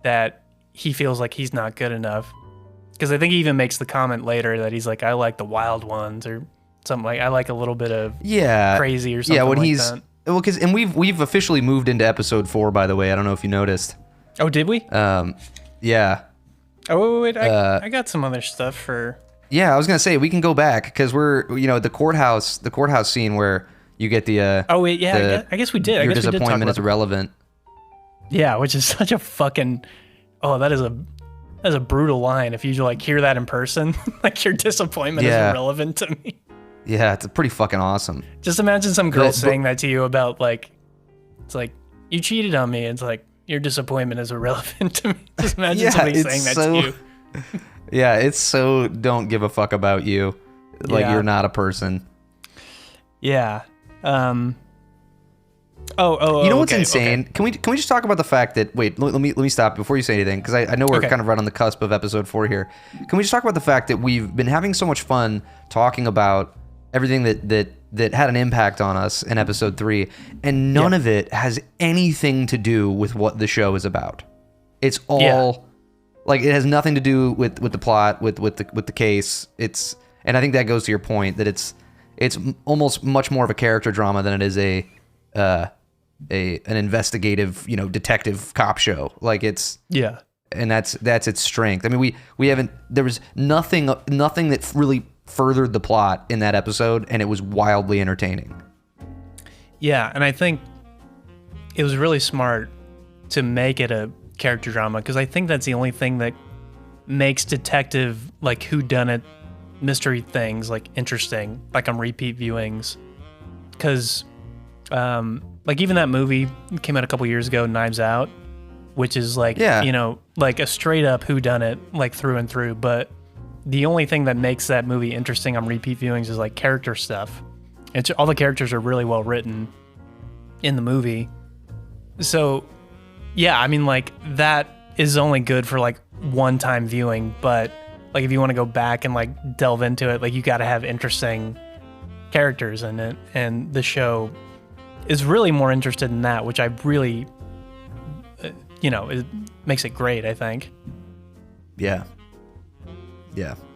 that he feels like he's not good enough. Because I think he even makes the comment later that he's like, I like the wild ones, or something like, I like a little bit of crazy or something when like he's that. Well, and we've officially moved into episode 4, by the way. I don't know if you noticed. Oh, did we? Yeah. Oh, wait. I got some other stuff for. Yeah, I was gonna say we can go back because we're, you know, the courthouse scene where you get the. Oh wait, yeah. I guess we did. Your disappointment is irrelevant. Yeah, which is such a fucking. Oh, that is a brutal line. If you like hear that in person, like, your disappointment is irrelevant to me. Yeah, it's pretty fucking awesome. Just imagine some girl saying that to you about, like, it's like, you cheated on me. It's like, your disappointment is irrelevant to me. Just imagine somebody saying that to you. Yeah, it's so don't give a fuck about you. Like, you're not a person. Yeah. You know what's insane? Okay. Can we just talk about the fact that, wait, let me stop before you say anything, because I know we're kind of right on the cusp of episode 4 here. Can we just talk about the fact that we've been having so much fun talking about everything that had an impact on us in episode 3, and none of it has anything to do with what the show is about. It's all like, it has nothing to do with the plot, with the case. And I think that goes to your point that it's almost much more of a character drama than it is an investigative, you know, detective cop show. Like, it's and that's its strength. I mean, we haven't, there was nothing that really furthered the plot in that episode, and it was wildly entertaining. Yeah, and I think it was really smart to make it a character drama, because I think that's the only thing that makes detective, like, whodunit mystery things, like, interesting, like, on repeat viewings. Because like, even that movie came out a couple years ago, Knives Out, which is like, you know, like a straight up whodunit, like, through and through. But the only thing that makes that movie interesting on repeat viewings is like character stuff. All the characters are really well written in the movie. So yeah, I mean, like, that is only good for like one-time viewing, but like, if you want to go back and like delve into it, like, you got to have interesting characters in it, and the show is really more interested in that, which I really, you know, it makes it great, I think. Yeah,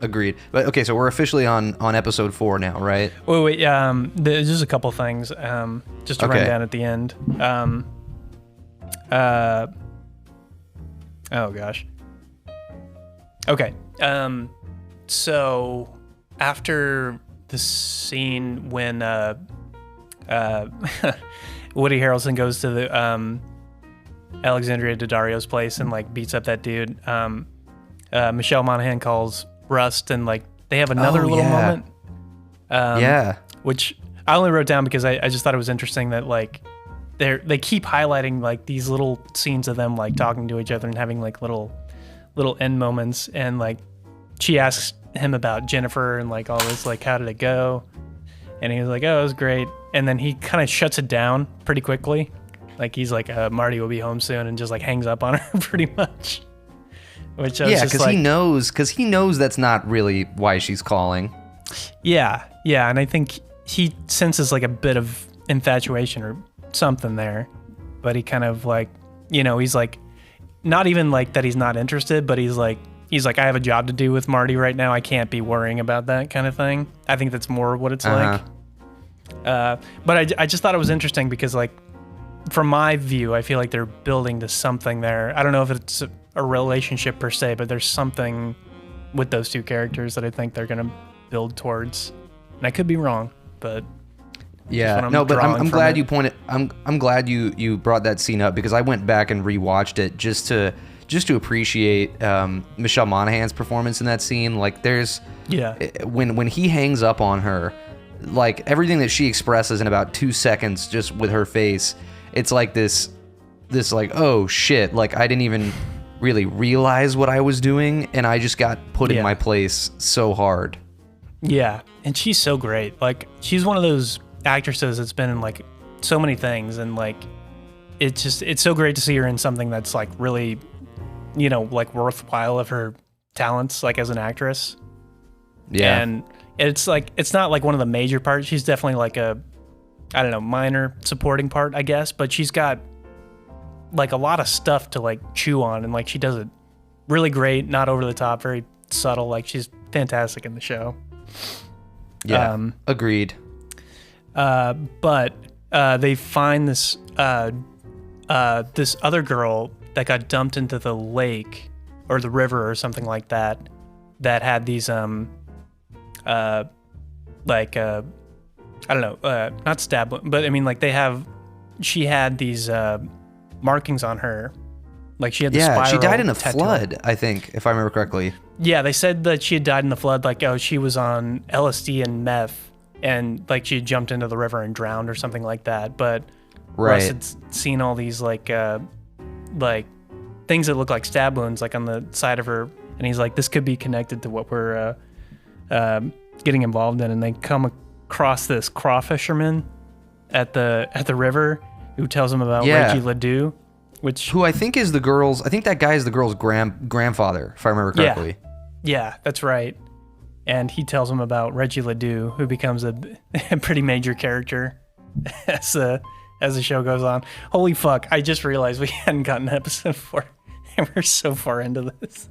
agreed. But okay, so we're officially on episode 4 now, right? Wait. There's just a couple things, just to run down at the end. Oh gosh. Okay. So after the scene when Woody Harrelson goes to the Alexandria Daddario's place and like beats up that dude, Michelle Monaghan calls Rust, and like they have another little moment. Which I only wrote down because I just thought it was interesting that like they keep highlighting like these little scenes of them like talking to each other and having like little end moments, and like she asks him about Jennifer and like all this, like, how did it go? And he was like, oh, it was great. And then he kind of shuts it down pretty quickly. Like, he's like, Marty will be home soon, and just like hangs up on her pretty much. Which I was just because he knows that's not really why she's calling. Yeah, and I think he senses like a bit of infatuation or something there, but he kind of like, you know, he's like, not even like that he's not interested, but he's like, I have a job to do with Marty right now. I can't be worrying about that kind of thing. I think that's more what it's like. But I just thought it was interesting because, like, from my view, I feel like they're building to something there. I don't know if it's a relationship per se, but there's something with those two characters that I think they're gonna build towards. And I could be wrong, but yeah, no, but I'm glad you pointed. I'm glad you brought that scene up because I went back and rewatched it just to appreciate Michelle Monaghan's performance in that scene. Like there's when he hangs up on her, like everything that she expresses in about 2 seconds just with her face, it's like this like, oh shit, like I didn't even really realize what I was doing and I just got put in my place so hard. Yeah, and she's so great. Like she's one of those actresses that's been in like so many things, and like it's so great to see her in something that's like really, you know, like worthwhile of her talents like as an actress. Yeah. And it's like it's not like one of the major parts. She's definitely like a, I don't know, minor supporting part, I guess, but she's got like a lot of stuff to like chew on, and like she does it really great, not over the top, very subtle. Like she's fantastic in the show. Yeah, agreed. But they find this this other girl that got dumped into the lake or the river or something like that had these I don't know, not stab, but I mean like she had these markings on her, like she had the spiral. She died in a tattoo. flood, I think, if I remember correctly. Yeah, they said that she had died in the flood, like, oh, she was on LSD and meth, and like she had jumped into the river and drowned or something like that. But Russ had seen all these like things that look like stab wounds like on the side of her, and he's like, this could be connected to what we're getting involved in. And they come across this crawfisherman at the river who tells them about Reggie Ledoux, who I think is the girl's. I think that guy is the girl's grandfather, if I remember correctly. Yeah, that's right. And he tells him about Reggie Ledoux, who becomes a pretty major character as the show goes on. Holy fuck! I just realized we hadn't gotten episode 4, and we're so far into this.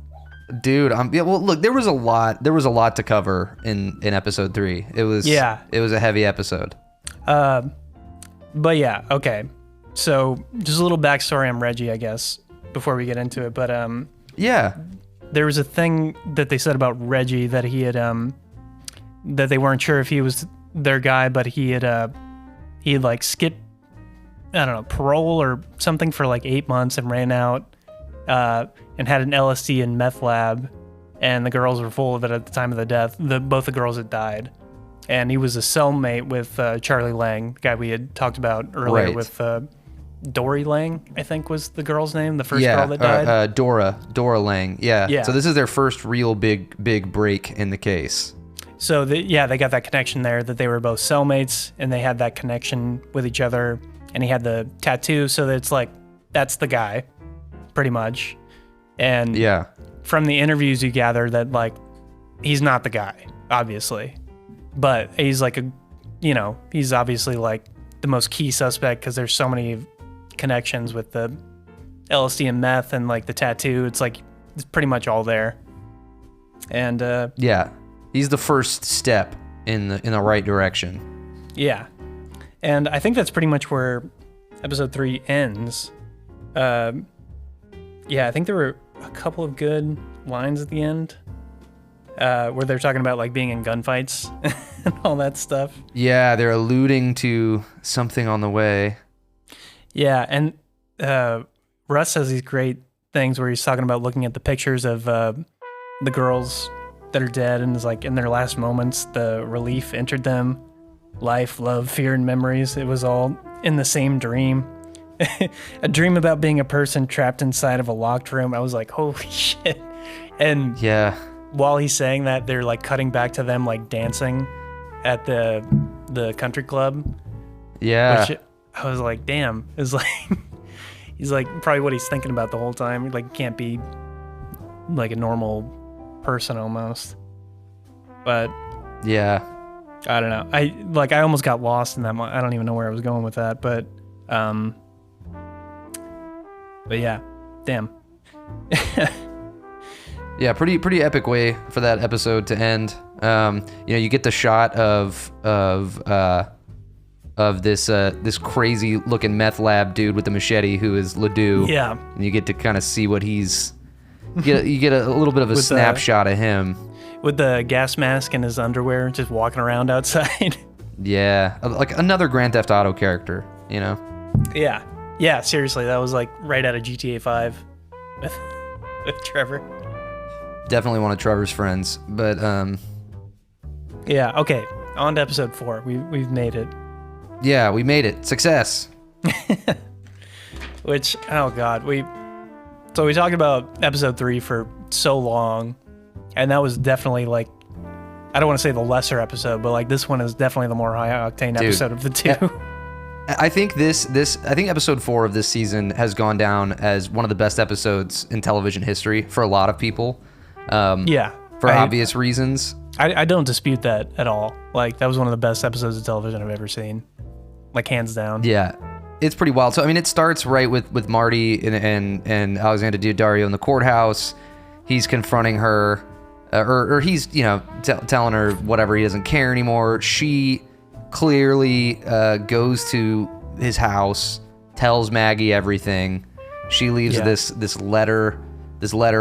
Dude, well, look, there was a lot to cover in episode 3. It was a heavy episode. But yeah, okay. So just a little backstory on Reggie, I guess, before we get into it. But there was a thing that they said about Reggie that he had that they weren't sure if he was their guy, but he had like skipped, I don't know, parole or something for like 8 months and ran out and had an LSD and meth lab, and the girls were full of it at the time of the death. Both the girls had died. And he was a cellmate with Charlie Lang, the guy we had talked about earlier with Dory Lang, I think was the girl's name, the first girl that died. Dora Lang. Yeah. So this is their first real big break in the case. So they got that connection there, that they were both cellmates and they had that connection with each other. And he had the tattoo, so that it's like, that's the guy, pretty much. And from the interviews you gather that like, he's not the guy, obviously. But he's like he's obviously like the most key suspect because there's so many connections with the LSD and meth and like the tattoo. It's like, it's pretty much all there. And he's the first step in the right direction. Yeah. And I think that's pretty much where episode 3 ends. I think there were a couple of good lines at the end. Where they're talking about like being in gunfights and all that stuff. Yeah, they're alluding to something on the way. Yeah, and Russ has these great things where he's talking about looking at the pictures of the girls that are dead, and it's like in their last moments, the relief entered them. Life, love, fear, and memories. It was all in the same dream. A dream about being a person trapped inside of a locked room. I was like, holy shit. And while he's saying that, they're like cutting back to them like dancing at the country club. Yeah. Which I was like, damn. It was like, he's like probably what he's thinking about the whole time. Like, can't be like a normal person almost. But yeah, I don't know. I almost got lost in that. I don't even know where I was going with that. But yeah, damn. Yeah, pretty epic way for that episode to end. You get the shot of this crazy looking meth lab dude with the machete who is Ledoux. Yeah. And you get to kind of see what he's You get a little bit of a With, snapshot of him. With the gas mask and his underwear, just walking around outside. Yeah, like another Grand Theft Auto character, you know? Yeah, seriously, that was like right out of GTA 5 with Trevor. Definitely one of Trevor's friends, but Yeah, okay, on to episode 4. We've made it. yeah, we made it. Success. Which, oh god, we talked about episode 3 for so long, and that was definitely like, I don't want to say the lesser episode, but like this one is definitely the more high octane episode of the two. Yeah. I think I think episode 4 of this season has gone down as one of the best episodes in television history for a lot of people. For obvious reasons. I don't dispute that at all. Like, that was one of the best episodes of television I've ever seen. Like, hands down. Yeah. It's pretty wild. So, I mean, it starts right with Marty and Alexander Daddario in the courthouse. He's confronting her, or he's, telling her whatever, he doesn't care anymore. She clearly goes to his house, tells Maggie everything. She leaves this letter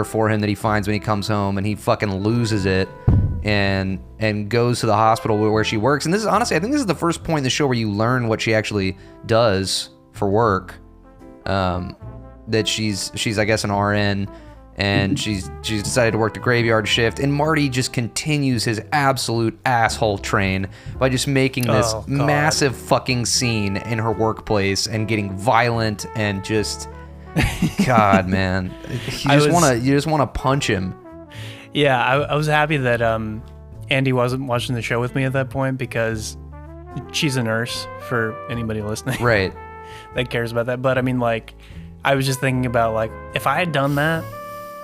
for him that he finds when he comes home, and he fucking loses it and goes to the hospital where she works. And this is honestly, I think this is the first point in the show where you learn what she actually does for work. That she's I guess an RN, and she's decided to work the graveyard shift, and Marty just continues his absolute asshole train by just making this massive fucking scene in her workplace and getting violent and just God, man, you just want to punch him. Yeah, I was happy that Andy wasn't watching the show with me at that point, because she's a nurse, for anybody listening, right, that cares about that. But I mean, like, I was just thinking about, like, if I had done that,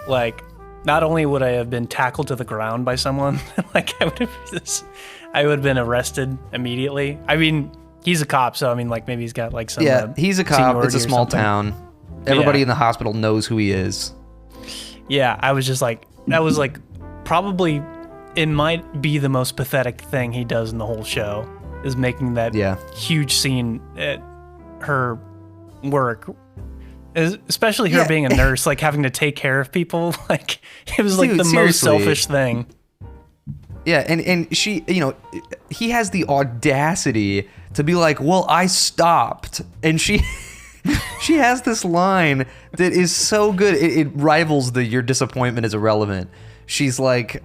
like, not only would I have been tackled to the ground by someone, like, I would have been arrested immediately. I mean, he's a cop, so I mean, like, maybe he's got like some he's a cop. It's a small town. Everybody in the hospital knows who he is. Yeah, I was just like, that was like, probably, it might be the most pathetic thing he does in the whole show, is making that huge scene at her work. Especially her being a nurse, like having to take care of people. Like, it was like the most selfish thing. Yeah, and she, he has the audacity to be like, well, I stopped. And she has this line that is so good. It rivals your disappointment is irrelevant. She's like,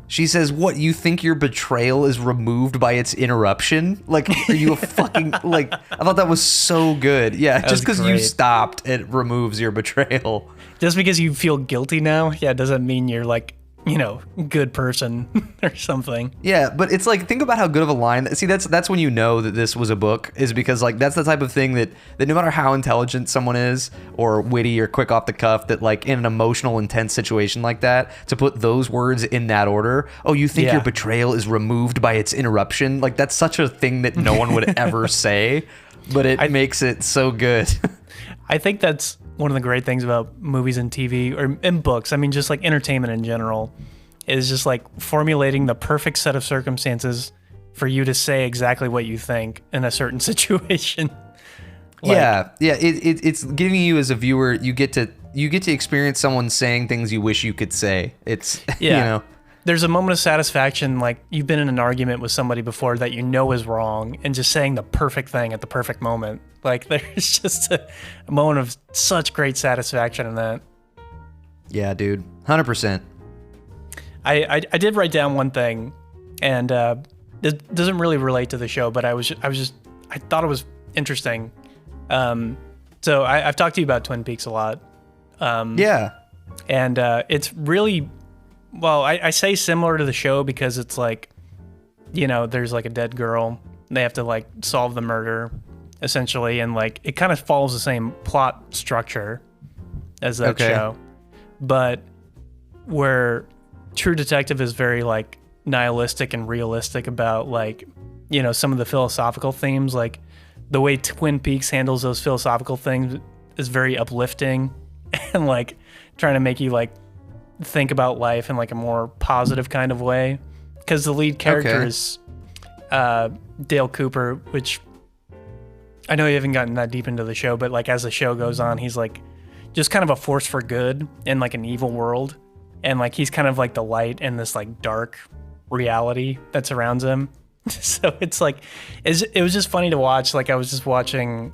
she says, what, you think your betrayal is removed by its interruption? Like, are you a fucking, like, I thought that was so good. Yeah, just because you stopped, it removes your betrayal. Just because you feel guilty now, doesn't mean you're like, good person or something. Yeah, but it's like, think about how good of a line. See, that's when you know that this was a book, is because like that's the type of thing that no matter how intelligent someone is or witty or quick off the cuff, that like in an emotional, intense situation like that, to put those words in that order, oh, you think your betrayal is removed by its interruption? Like, that's such a thing that no one would ever say, but it makes it so good. I think that's one of the great things about movies and TV, or in books, I mean, just like entertainment in general, is just like formulating the perfect set of circumstances for you to say exactly what you think in a certain situation. It's giving you, as a viewer, you get to experience someone saying things you wish you could say. It's There's a moment of satisfaction, like you've been in an argument with somebody before that you know is wrong, and just saying the perfect thing at the perfect moment. Like, there's just a moment of such great satisfaction in that. Yeah, dude, 100%. I did write down one thing, and it doesn't really relate to the show, but I thought it was interesting. So I've talked to you about Twin Peaks a lot. And it's really, well, I say similar to the show because it's like, there's like a dead girl. They have to like solve the murder, essentially, and like it kind of follows the same plot structure as that show, but where True Detective is very like nihilistic and realistic about like, some of the philosophical themes. Like the way Twin Peaks handles those philosophical things is very uplifting and like trying to make you like think about life in like a more positive kind of way. Because the lead character is Dale Cooper, which I know you haven't gotten that deep into the show, but like as the show goes on, he's like just kind of a force for good in like an evil world, and like he's kind of like the light in this like dark reality that surrounds him. So it's like it was just funny to watch. Like I was just watching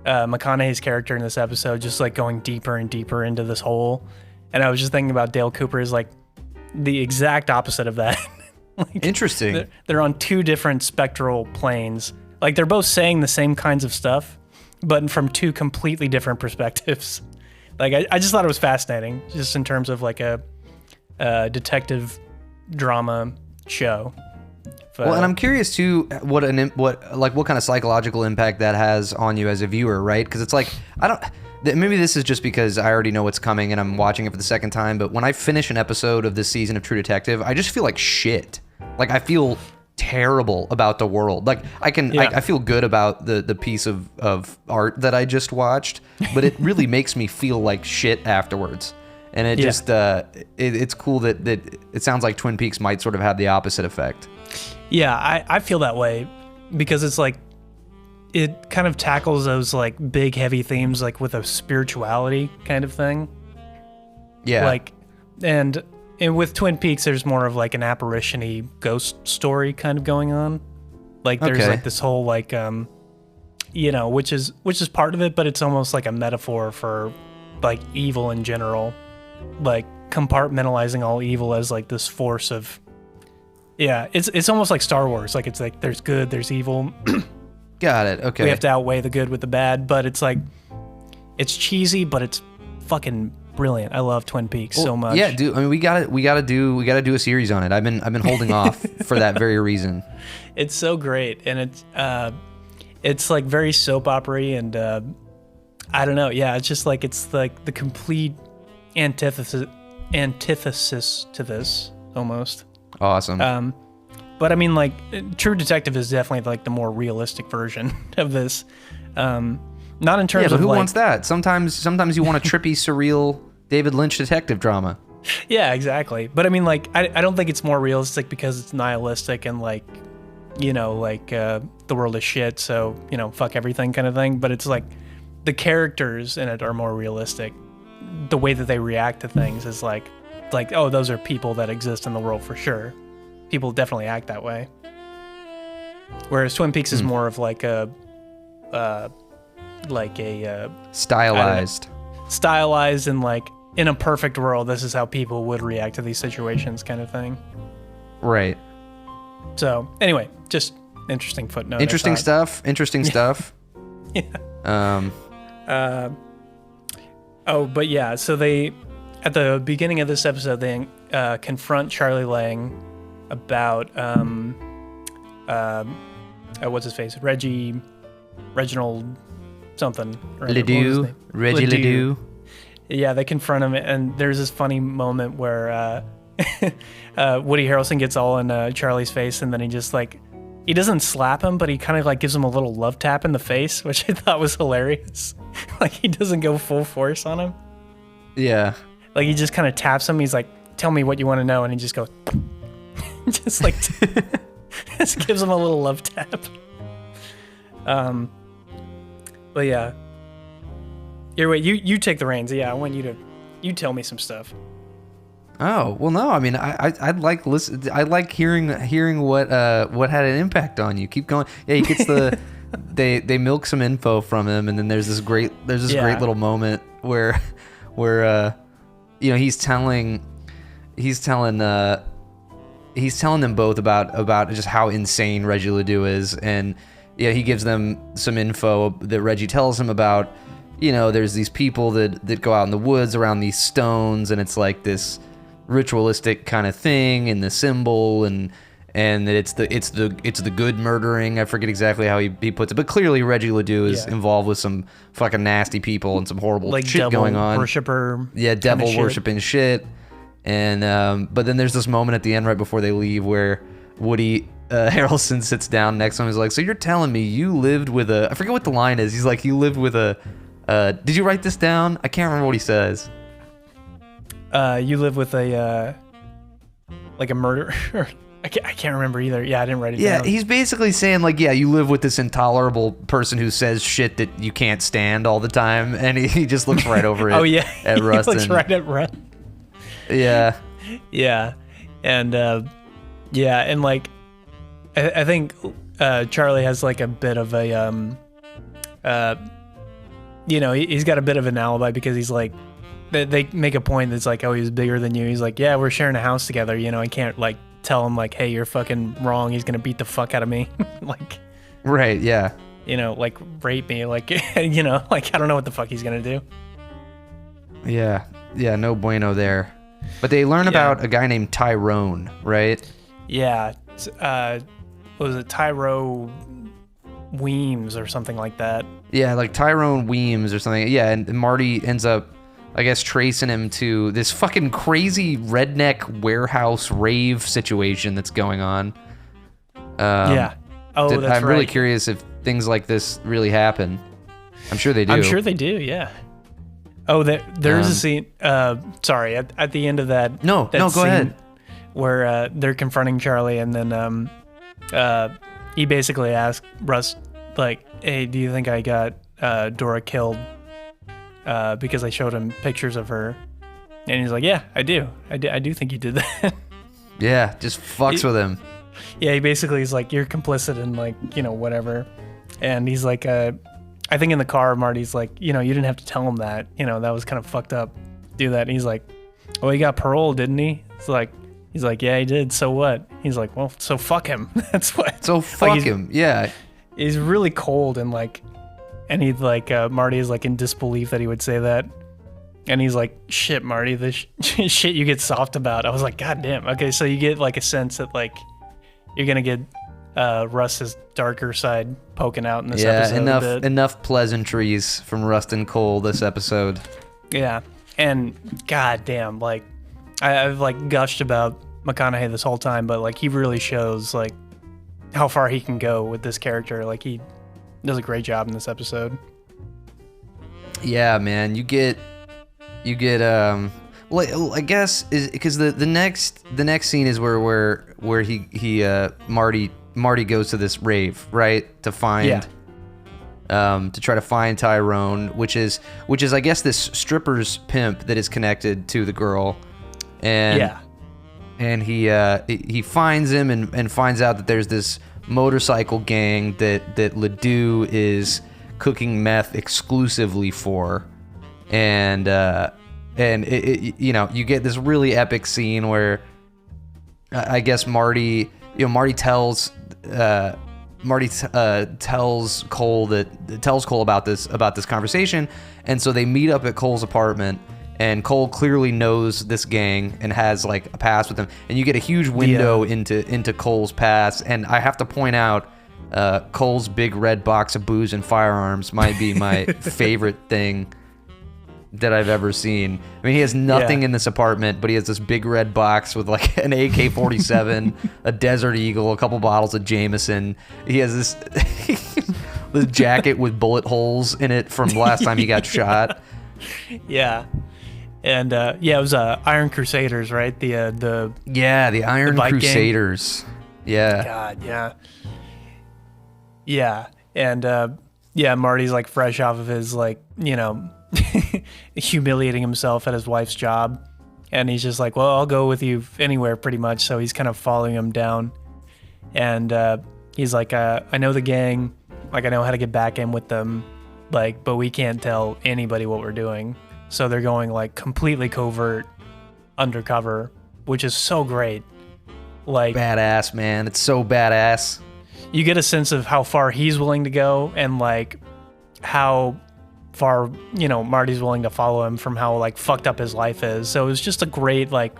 McConaughey's character in this episode just like going deeper and deeper into this hole, and I was just thinking about Dale Cooper is like the exact opposite of that. Like, interesting. They're on two different spectral planes. Like they're both saying the same kinds of stuff, but from two completely different perspectives. Like I just thought it was fascinating, just in terms of like a detective drama show. Well, and I'm curious too, what kind of psychological impact that has on you as a viewer, right? Because it's like maybe this is just because I already know what's coming and I'm watching it for the second time. But when I finish an episode of this season of True Detective, I just feel like shit. Like I feel terrible about the world. Like I feel good about the piece of art that I just watched, but it really makes me feel like shit afterwards. And it just it's cool that it sounds like Twin Peaks might sort of have the opposite effect. Yeah, I feel that way because it's like it kind of tackles those like big heavy themes like with a spirituality kind of thing. Yeah. Like and with Twin Peaks there's more of like an apparition-y ghost story kind of going on. Like there's like this whole like which is part of it, but it's almost like a metaphor for like evil in general. Like compartmentalizing all evil as like this force of it's almost like Star Wars. Like it's like there's good, there's evil. Got it. Okay. We have to outweigh the good with the bad, but it's like it's cheesy, but it's fucking brilliant. I love Twin Peaks so much. Yeah, dude. I mean, we gotta do a series on it. I've been holding off for that very reason. It's so great, and it's like very soap opera-y, and I don't know. Yeah, it's just like it's like the complete antithesis to this almost. Awesome. But I mean, like, True Detective is definitely like the more realistic version of this. Not in terms of who like, wants that? Sometimes you want a trippy, surreal David Lynch detective drama. Yeah, exactly. But I mean, like, I don't think it's more realistic because it's nihilistic and like, the world is shit, so fuck everything kind of thing. But it's like the characters in it are more realistic. The way that they react to things is like, oh, those are people that exist in the world for sure. People definitely act that way. Whereas Twin Peaks is more of like a stylized and like in a perfect world, this is how people would react to these situations kind of thing. Right. So anyway, just interesting footnote. Interesting stuff. Yeah. But yeah, so they, at the beginning of this episode, they confront Charlie Lang about, what's his face? Reginald something. Ledoux. Reggie Ledoux. Yeah, they confront him, and there's this funny moment where Woody Harrelson gets all in Charlie's face, and then he just like, he doesn't slap him, but he kind of like gives him a little love tap in the face, which I thought was hilarious. Like he doesn't go full force on him. Yeah. Like he just kind of taps him. He's like, "Tell me what you want to know," and he just goes, just like, just gives him a little love tap. But yeah. Here, wait, you take the reins. Yeah, I want you tell me some stuff. Oh, well, no, I mean, I'd like I like hearing what had an impact on you. Keep going. Yeah, he gets the they milk some info from him, and then there's this great little moment where he's telling them both about just how insane Reggie Ledoux is, and he gives them some info that Reggie tells him about. There's these people that go out in the woods around these stones, and it's like this ritualistic kind of thing, and the symbol, and that it's the good murdering. I forget exactly how he puts it, but clearly Reggie Ledoux is involved with some fucking nasty people and some horrible like shit going on. Worshiper. Yeah, devil worshiping shit. And but then there's this moment at the end right before they leave where Woody Harrelson sits down next to him. He's like, "So you're telling me you lived with a..." I forget what the line is. He's like, "You lived with a..." Did you write this down? I can't remember what he says. You live with a like a murderer. I can't remember either. Yeah, I didn't write it Yeah, down. he's basically saying, like, yeah, you live with this intolerable person who says shit that you can't stand all the time, and he just looks right over it. Oh, yeah. At Rust. He looks right at Rust. Yeah. Yeah. And, and, like, I think Charlie has, like, a bit of a, he's got a bit of an alibi because he's, like, they make a point that's like, oh, he's bigger than you. He's like, yeah, we're sharing a house together. I can't, like, tell him, like, hey, you're fucking wrong. He's going to beat the fuck out of me. Like, right, yeah. Like, rape me. Like, like, I don't know what the fuck he's going to do. Yeah. Yeah, no bueno there. But they learn about a guy named Tyrone, right? Yeah. What was it? Tyro Weems or something like that. Yeah, like Tyrone Weems or something. Yeah, and Marty ends up, I guess, tracing him to this fucking crazy redneck warehouse rave situation that's going on. Yeah. Oh, that's right. I'm really curious if things like this really happen. I'm sure they do. I'm sure they do, yeah. Oh, there's a scene, sorry, at the end of that. No, go ahead. Where they're confronting Charlie, and then he basically asked Russ, like, hey, do you think I got Dora killed? Because I showed him pictures of her, and he's like, yeah, I do think you did that. Yeah, just fucks with him. Yeah, he basically is like, you're complicit in, like, whatever. And he's like, I think in the car, Marty's like, you didn't have to tell him that, that was kind of fucked up, do that. And he's like, well, he got parole, didn't he? He's like, yeah, he did, so what? He's like, well, so fuck him. That's what. So fuck him, yeah. He's really cold, and like, and he's like, Marty is like in disbelief that he would say that. And he's like, shit, Marty, this shit you get soft about. I was like, god damn. Okay, so you get like a sense that like you're gonna get Russ's darker side poking out in this episode. Yeah, enough pleasantries from Rust and Cole this episode. Yeah, and god damn, like I've like gushed about McConaughey this whole time, but like he really shows like how far he can go with this character. Like he does a great job in this episode. Yeah, man, you get well, I guess is because the next scene is where Marty goes to this rave, right, to find to try to find Tyrone, which is I guess this stripper's pimp that is connected to the girl, and he finds him and finds out that there's this motorcycle gang that Ledoux is cooking meth exclusively for, and you get this really epic scene where I guess Marty tells Cole about this conversation, and so they meet up at Cole's apartment, and Cole clearly knows this gang and has like a past with them, and you get a huge window into Cole's past. And I have to point out, Cole's big red box of booze and firearms might be my favorite thing that I've ever seen. I mean, he has nothing in this apartment, but he has this big red box with like an AK-47, a Desert Eagle, a couple bottles of Jameson. He has this jacket with bullet holes in it from last time he got shot. Yeah. And it was Iron Crusaders, right? The Iron Crusaders. Gang. Yeah. God, yeah. Yeah. And Marty's like fresh off of his like, humiliating himself at his wife's job, and he's just like, well, I'll go with you anywhere pretty much. So he's kind of following him down, and he's like, I know the gang, like I know how to get back in with them, like, but we can't tell anybody what we're doing. So they're going like completely covert, undercover, which is so great. Like, badass, man. It's so badass. You get a sense of how far he's willing to go, and like how far Marty's willing to follow him from how like fucked up his life is. So it was just a great like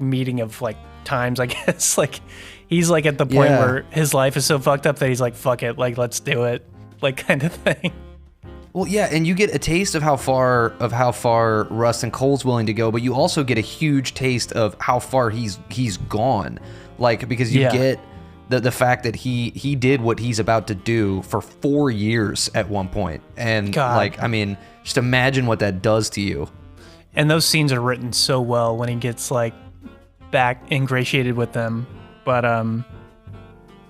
meeting of like times, I guess. Like he's like at the point where his life is so fucked up that he's like, fuck it, like let's do it, like kind of thing. Well, yeah, and you get a taste of how far Rust and Cole's willing to go, but you also get a huge taste of how far he's gone. Like, because you get the fact that he did what he's about to do for 4 years at one point. And like, I mean, just imagine what that does to you. And those scenes are written so well when he gets like back ingratiated with them, But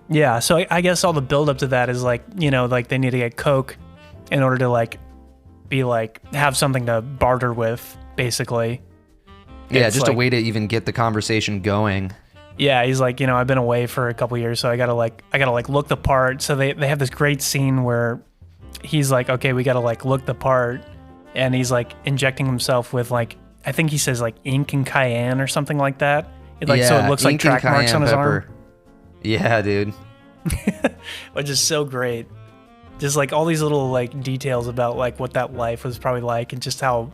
yeah. So I guess all the build up to that is like, you know, like they need to get coke in order to like be like have something to barter with, basically. Yeah, It's just like, a way to even get the conversation going. Yeah, he's like, you know, I've been away for a couple years, so I gotta like look the part. So they have this great scene where he's like, okay, we gotta like look the part, and he's like injecting himself with like, I think he says like ink and cayenne or something like that. So it looks like ink and track marks on his cayenne arm. pepper. Yeah, dude. Which is so great. Just like all these little like details about like what that life was probably like, and just how.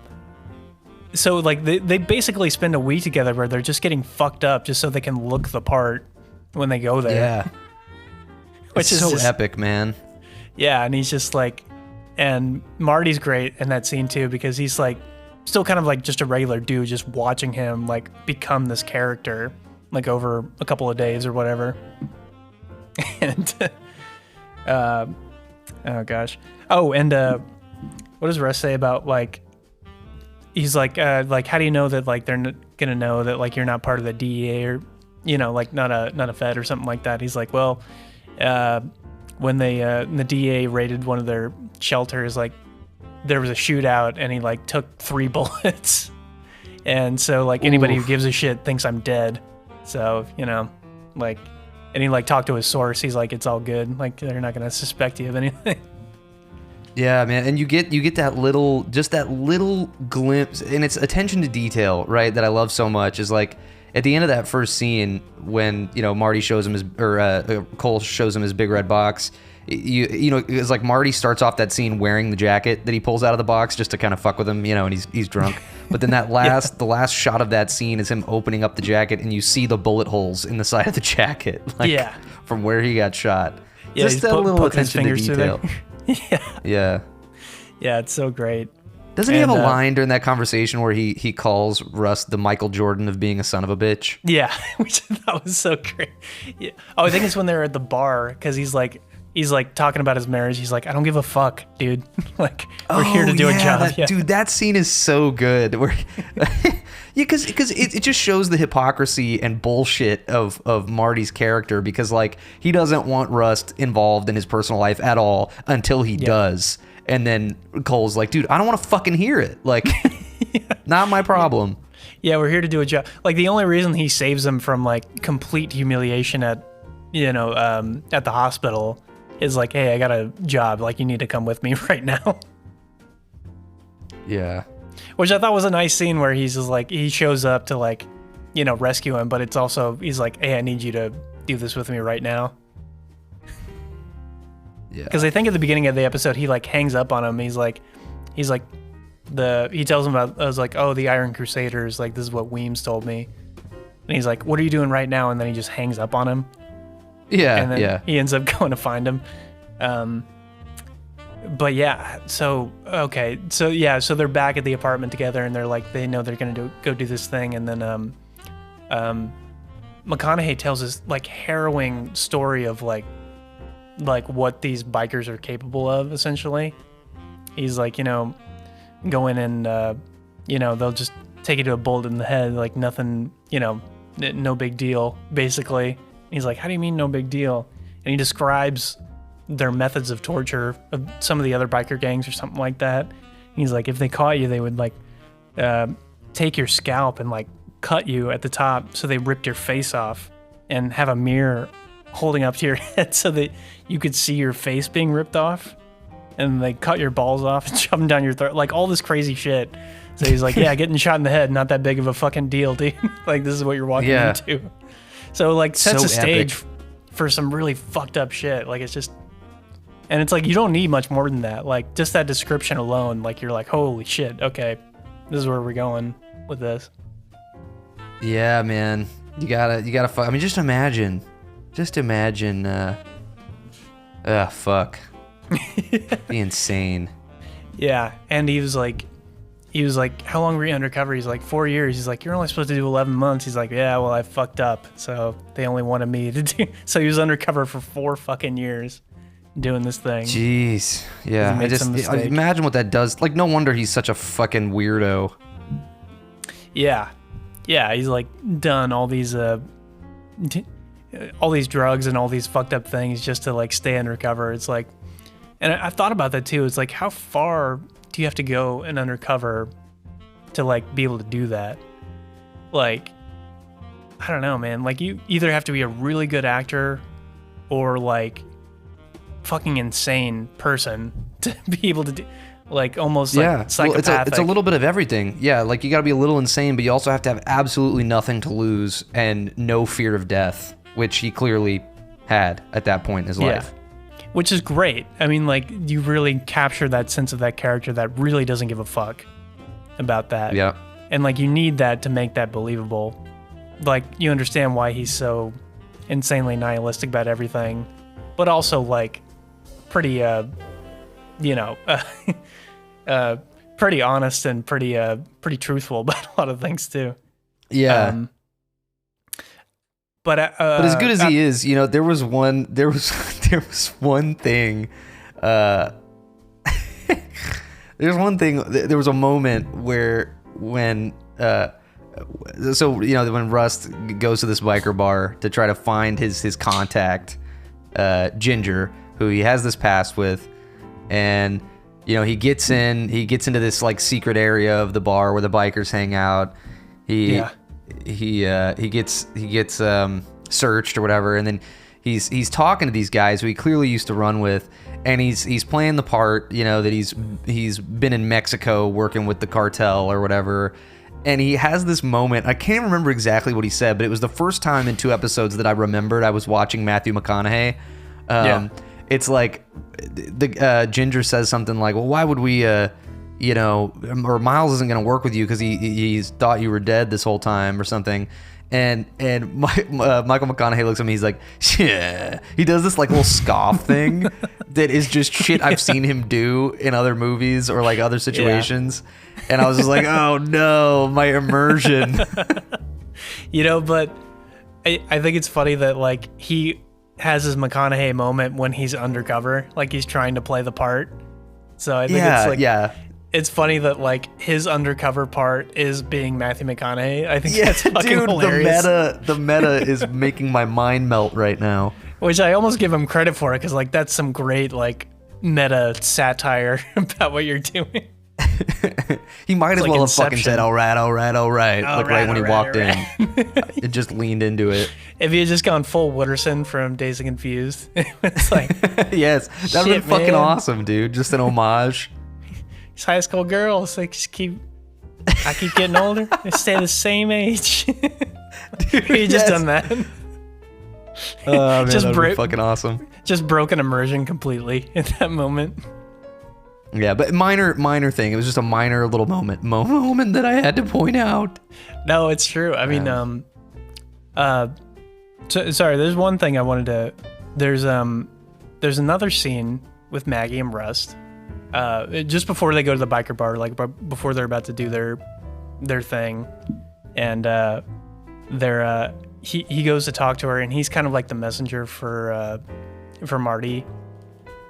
So like they basically spend a week together where they're just getting fucked up just so they can look the part when they go there. Yeah. Which it's is so just, epic, man. Yeah, and he's just like, and Marty's great in that scene too, because he's like still kind of like just a regular dude, just watching him like become this character like over a couple of days or whatever. And oh gosh. Oh, and what does Russ say about like, he's like how do you know that like they're gonna know that like you're not part of the DEA or, you know, like not a Fed or something like that. He's like, well, when the DEA raided one of their shelters, like there was a shootout and he like took 3 bullets, and so like anybody who gives a shit thinks I'm dead. So, you know, like, and he like talked to his source. He's like, it's all good. Like they're not gonna suspect you of anything. Yeah, man, and you get that little glimpse, and it's attention to detail, right? That I love so much. Is like at the end of that first scene when, you know, Marty shows him his, or Cole shows him his big red box. You know, it's like Marty starts off that scene wearing the jacket that he pulls out of the box just to kind of fuck with him, you know, and he's drunk. But then that the last shot of that scene is him opening up the jacket, and you see the bullet holes in the side of the jacket, like, from where he got shot. Yeah, just that little attention to detail. Yeah. Yeah, it's so great. Doesn't he have a line during that conversation where he calls Russ the Michael Jordan of being a son of a bitch? Yeah, which I thought was so great. Yeah. Oh, I think it's when they're at the bar, because he's like talking about his marriage. He's like, I don't give a fuck, dude. Like, we're here to do a job. Dude, that scene is so good. Because it just shows the hypocrisy and bullshit of Marty's character, because like he doesn't want Rust involved in his personal life at all until he does. And then Cole's like, dude, I don't want to fucking hear it. Like, not my problem. Yeah, we're here to do a job. Like, the only reason he saves him from like complete humiliation at, you know, at the hospital is like, hey, I got a job. Like, you need to come with me right now. Yeah. Which I thought was a nice scene where he's just like, he shows up to like, you know, rescue him, but it's also, he's like, hey, I need you to do this with me right now. Yeah. Because I think at the beginning of the episode, he like hangs up on him. He tells him about, I was like, oh, the Iron Crusaders, like this is what Weems told me. And he's like, what are you doing right now? And then he just hangs up on him. Yeah. And then he ends up going to find him. But yeah, so they're back at the apartment together, and they're like, they know they're gonna go do this thing, and then McConaughey tells this like harrowing story of like what these bikers are capable of. Essentially, he's like, you know, go in and you know, they'll just take you to a bullet in the head, like nothing, you know, no big deal, basically. He's like, how do you mean no big deal? And he describes their methods of torture of some of the other biker gangs or something like that. He's like, if they caught you, they would like take your scalp and like cut you at the top, so they ripped your face off and have a mirror holding up to your head so that you could see your face being ripped off, and they cut your balls off and shove them down your throat, like all this crazy shit. So he's like, yeah, getting shot in the head, not that big of a fucking deal, dude. Like, this is what you're walking into. So like sets a stage for some really fucked up shit. Like, it's just, and it's like, you don't need much more than that. Like, just that description alone, like, you're like, holy shit, okay, this is where we're going with this. Yeah, man. You gotta fuck. I mean, just imagine, fuck. Be insane. Yeah, and he was like, how long were you undercover? He's like, 4 years. He's like, you're only supposed to do 11 months. He's like, yeah, well, I fucked up, so they only wanted me to do. So he was undercover for 4 fucking years doing this thing. Jeez. Yeah, imagine what that does. Like, no wonder he's such a fucking weirdo. Yeah, he's like done all these. all these drugs and all these fucked up things just to like stay undercover. It's like, and I've thought about that too. It's like, how far do you have to go and undercover to like be able to do that? Like, I don't know, man. Like, you either have to be a really good actor or like fucking insane person to be able to do, like, almost like psychopathic. Well, it's a little bit of everything. Yeah, like you got to be a little insane, but you also have to have absolutely nothing to lose and no fear of death, which he clearly had at that point in his life. Which is great. I mean, like, you really capture that sense of that character that really doesn't give a fuck about that. Yeah. And like, you need that to make that believable. Like, you understand why he's so insanely nihilistic about everything, but also like pretty pretty honest and pretty truthful about a lot of things too. Yeah. But as good as he is, you know, there was one thing. There was a moment when Rust goes to this biker bar to try to find his contact, Ginger, who he has this past with, and you know, he gets into this like secret area of the bar where the bikers hang out. He gets searched or whatever, and then he's talking to these guys who he clearly used to run with, and he's playing the part, you know, that he's been in Mexico working with the cartel or whatever. And he has this moment, I can't remember exactly what he said, but it was the first time in 2 episodes that I remembered I was watching Matthew McConaughey. It's like the Ginger says something like, well, why would we, or Miles isn't going to work with you because he's thought you were dead this whole time or something. And Michael McConaughey looks at me, he's like, yeah. He does this like little scoff thing that is just shit I've seen him do in other movies or like other situations. Yeah. And I was just like, oh no, my immersion. But I think it's funny that like he has his McConaughey moment when he's undercover, like he's trying to play the part. So I think it's like, it's funny that like his undercover part is being Matthew McConaughey. I think that's fucking hilarious. The meta is making my mind melt right now. Which I almost give him credit for, because like that's some great like meta satire about what you're doing. He might as well have fucking said, all right, like when he walked in. It just leaned into it. If he had just gone full Wooderson from Dazed and Confused, it's like, yes, that would be fucking awesome, dude. Just an homage. These high school girls, like, I keep getting older. They stay the same age. Dude, he just done that. Oh, man, that'd be fucking awesome. Just broken immersion completely in that moment. Yeah, but minor thing. It was just a minor little moment that I had to point out. No, it's true. I mean, sorry. There's one thing I wanted to. There's another scene with Maggie and Rust, just before they go to the biker bar, like before they're about to do their thing, and he goes to talk to her, and he's kind of like the messenger for Marty.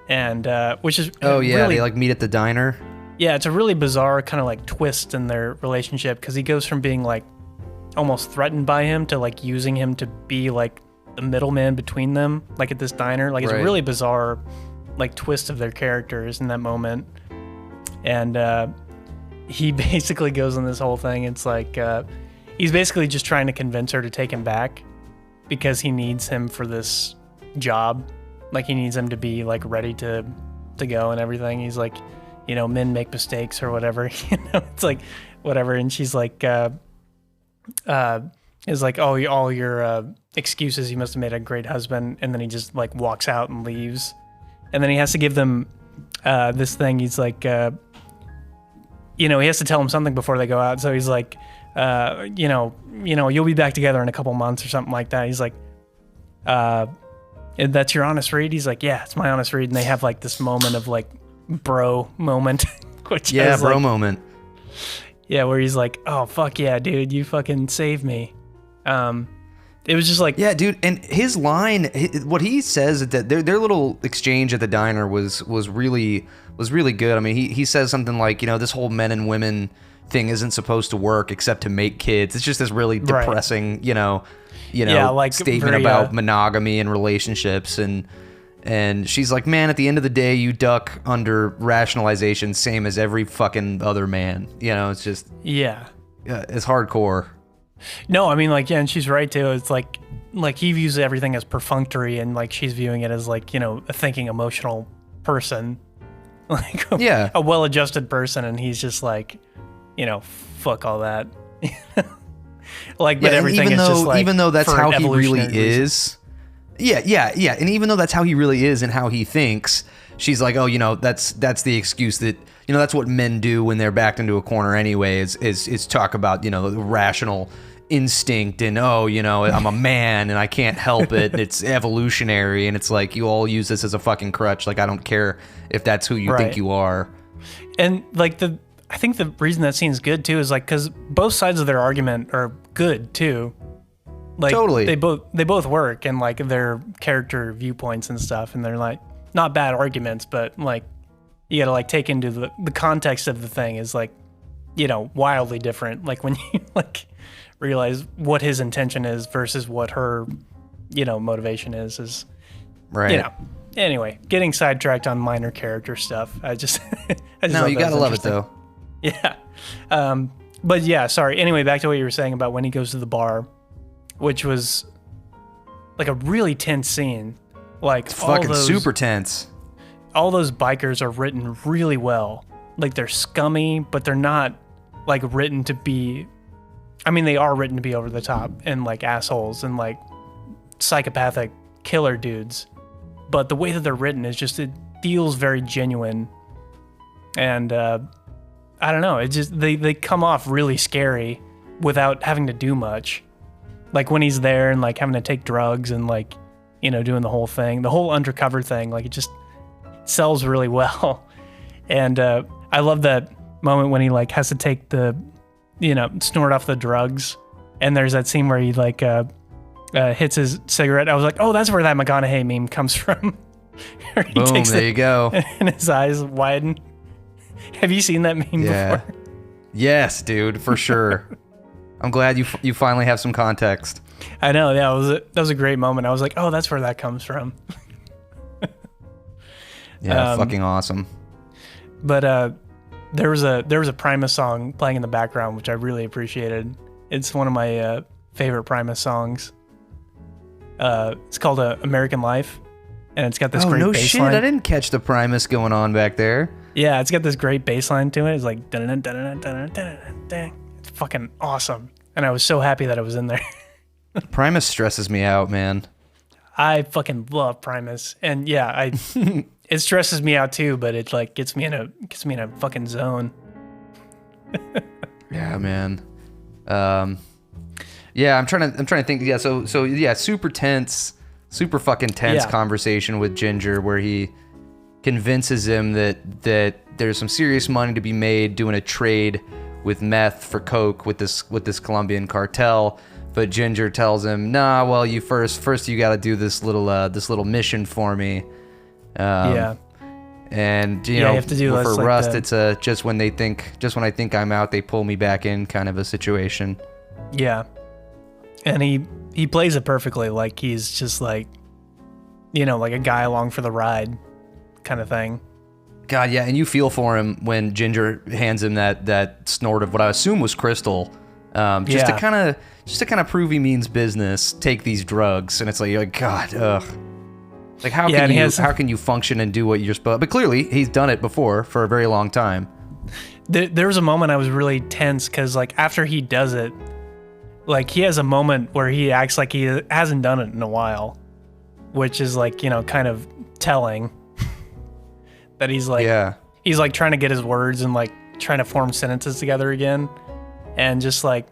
And which is really, they like meet at the diner. Yeah, it's a really bizarre kind of like twist in their relationship, because he goes from being like almost threatened by him to like using him to be like the middleman between them, like at this diner. Like, it's a really bizarre like twist of their characters in that moment. And he basically goes on this whole thing. It's like he's basically just trying to convince her to take him back because he needs him for this job. Like, he needs him to be like ready to go and everything. He's like, men make mistakes or whatever. It's like whatever. And she's like, is like, oh, all your excuses. You must have made a great husband. And then he just like walks out and leaves. And then he has to give them this thing. He's like, he has to tell them something before they go out. So he's like, you'll be back together in a couple months or something like that. He's like, that's your honest read? He's like, yeah, it's my honest read. And they have like this moment of like bro moment. Which is bro like, moment. Yeah, where he's like, oh, fuck yeah, dude, you fucking saved me. And It was just like, yeah, dude. And his line, what he says, that their little exchange at the diner was really good. I mean, he says something like, this whole men and women thing isn't supposed to work except to make kids. It's just this really depressing, like statement very, about monogamy and relationships. And she's like, man, at the end of the day, you duck under rationalization, same as every fucking other man. It's just, it's hardcore. No, I mean, like, yeah, and she's right too. It's like he views everything as perfunctory, and like she's viewing it as like, a thinking, emotional person, like a well-adjusted person, and he's just like, fuck all that. Like, but everything is just like, even though that's how he really is. Yeah. And even though that's how he really is and how he thinks, she's like, oh, that's the excuse that, that's what men do when they're backed into a corner anyway, is talk about, the rational instinct and, I'm a man and I can't help it. It's evolutionary. And it's like, you all use this as a fucking crutch. Like, I don't care if that's who you think you are. And like I think the reason that scene's good too is like, cause both sides of their argument are good too. Like, totally. They both work, and like their character viewpoints and stuff, and they're like not bad arguments, but like you gotta like take into the context of the thing is like, wildly different. Like when you like realize what his intention is versus what her, motivation is right. Anyway, getting sidetracked on minor character stuff. I just no, you gotta love it though. Yeah. But yeah, sorry. Anyway, back to what you were saying about when he goes to the bar, which was like a really tense scene. Like, it's fucking super tense. All those bikers are written really well. Like, they're scummy, but they're not like written to be, I mean, they are written to be over the top and like assholes and like psychopathic killer dudes. But the way that they're written is just, it feels very genuine. And I don't know, it just, they come off really scary without having to do much. Like when he's there and like having to take drugs and like, doing the whole thing, the whole undercover thing, like it just sells really well. And I love that moment when he like has to take the, snort off the drugs. And there's that scene where he like hits his cigarette. I was like, oh, that's where that McConaughey meme comes from. Boom, there you go. And his eyes widen. Have you seen that meme before? Yes, dude, for sure. I'm glad you finally have some context. I know, yeah, that was a great moment. I was like, oh, that's where that comes from. Yeah, fucking awesome. But there was a Primus song playing in the background, which I really appreciated. It's one of my favorite Primus songs. It's called American Life, and it's got this great bass shit! line. I didn't catch the Primus going on back there. Yeah, it's got this great bass line to it. It's like dun dun dun dun dun dun. It's fucking awesome, and I was so happy that it was in there. Primus stresses me out, man. I fucking love Primus, and yeah, it stresses me out too, but it like gets me in a fucking zone. Yeah, man. Yeah, I'm trying to think. Yeah, so yeah, super fucking tense conversation with Ginger where he convinces him that there's some serious money to be made doing a trade with meth for coke with this Colombian cartel. But Ginger tells him, nah, well, you first you got to do this little mission for me. And you have to do for Rust, it's just when I think I'm out, they pull me back in kind of a situation. Yeah. And he plays it perfectly, like he's just like, like a guy along for the ride kind of thing. God, yeah, and you feel for him when Ginger hands him that snort of what I assume was crystal, just to kind of prove he means business. Take these drugs, and it's like, you're like, God, ugh. Like how can you function and do what you're supposed? But clearly, he's done it before for a very long time. There was a moment I was really tense because like after he does it, like he has a moment where he acts like he hasn't done it in a while, which is like kind of telling. That he's like trying to get his words and like trying to form sentences together again, and just like,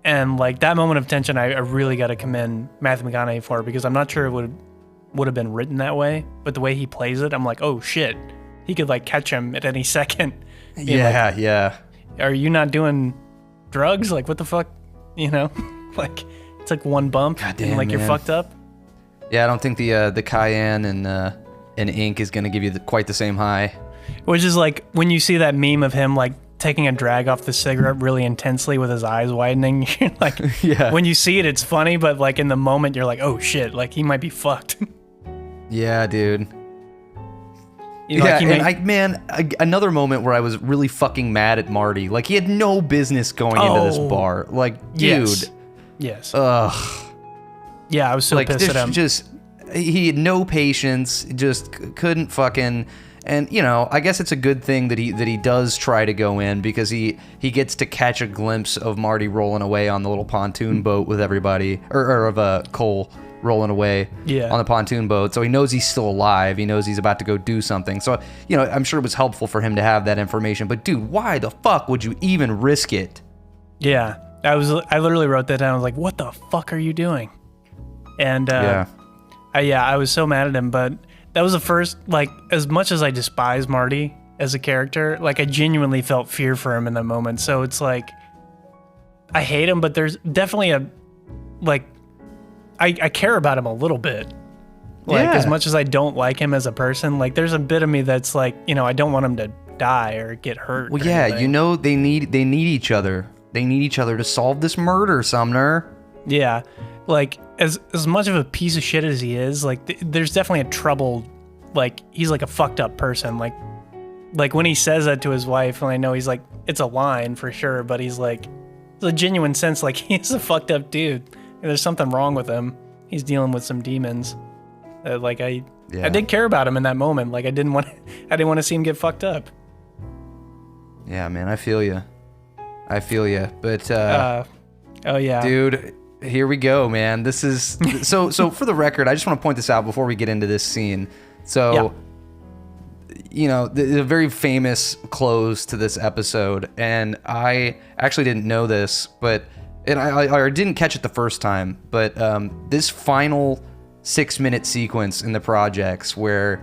and like that moment of tension, I really got to commend Matthew McConaughey for, because I'm not sure it would have been written that way, but the way he plays it, I'm like, oh shit, he could like catch him at any second. Yeah. Are you not doing drugs? Like what the fuck? Like took one bump Goddamn, and like man. you're fucked up. Yeah, I don't think the cayenne and ink is gonna give you quite the same high. Which is like when you see that meme of him like taking a drag off the cigarette really intensely with his eyes widening. You're like, Yeah. when you see it, it's funny, but like in the moment, you're like, oh shit, like he might be fucked. Yeah, dude. Another moment where I was really fucking mad at Marty. Like, he had no business going into this bar. Like, dude. Yes. Ugh. Yeah, I was so pissed at him. He had no patience. Just couldn't fucking. And I guess it's a good thing that he does try to go in, because he gets to catch a glimpse of Marty rolling away on the little pontoon boat with everybody, or of Cole rolling away on the pontoon boat. So he knows he's still alive. He knows he's about to go do something. So I'm sure it was helpful for him to have that information. But dude, why the fuck would you even risk it? Yeah, I literally wrote that down. I was like, what the fuck are you doing? And I was so mad at him, but. That was the first, like, as much as I despise Marty as a character, like, I genuinely felt fear for him in that moment. So it's like, I hate him, but there's definitely I care about him a little bit. Like, as much as I don't like him as a person, like, there's a bit of me that's like, I don't want him to die or get hurt. Well, yeah, they need each other. They need each other to solve this murder, Sumner. Yeah. Like, as much of a piece of shit as he is, like, there's definitely a troubled, like, he's like a fucked up person. Like when he says that to his wife, and I know he's like, it's a line for sure, but he's like, it's a genuine sense, like, he's a fucked up dude. And there's something wrong with him. He's dealing with some demons. I did care about him in that moment. Like, I didn't want to see him get fucked up. Yeah, man, I feel you. But, oh yeah. Dude, here we go, man. This is so for the record, I just want to point this out before we get into this scene. So, the very famous close to this episode, and I actually didn't know this, but I didn't catch it the first time, but this final 6-minute sequence in the projects where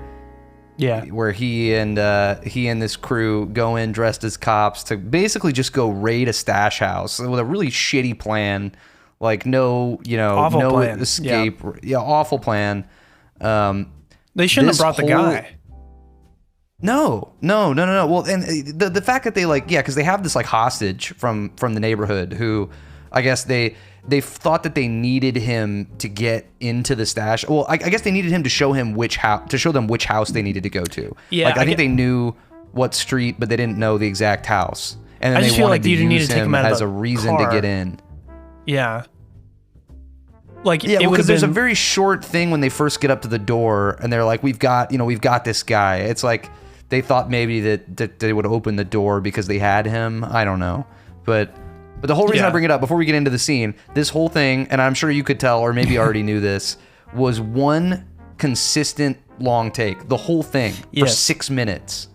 he and this crew go in dressed as cops to basically just go raid a stash house with a really shitty plan. Like, awful no plan. escape. Yeah, awful plan. They shouldn't have brought the guy. No. Well, and the fact that they because they have this hostage from the neighborhood who, I guess they thought that they needed him to get into the stash. Well, I guess they needed him to show them which house they needed to go to. Yeah, I think they knew what street, but they didn't know the exact house. And then they wanted to use him as a reason to get in. Yeah. Because there's a very short thing when they first get up to the door, and they're like, we've got this guy. It's like they thought maybe that they would open the door because they had him. I don't know. But the whole reason I bring it up before we get into the scene, this whole thing, and I'm sure you could tell, or maybe already knew this, was one consistent long take. The whole thing for 6 minutes.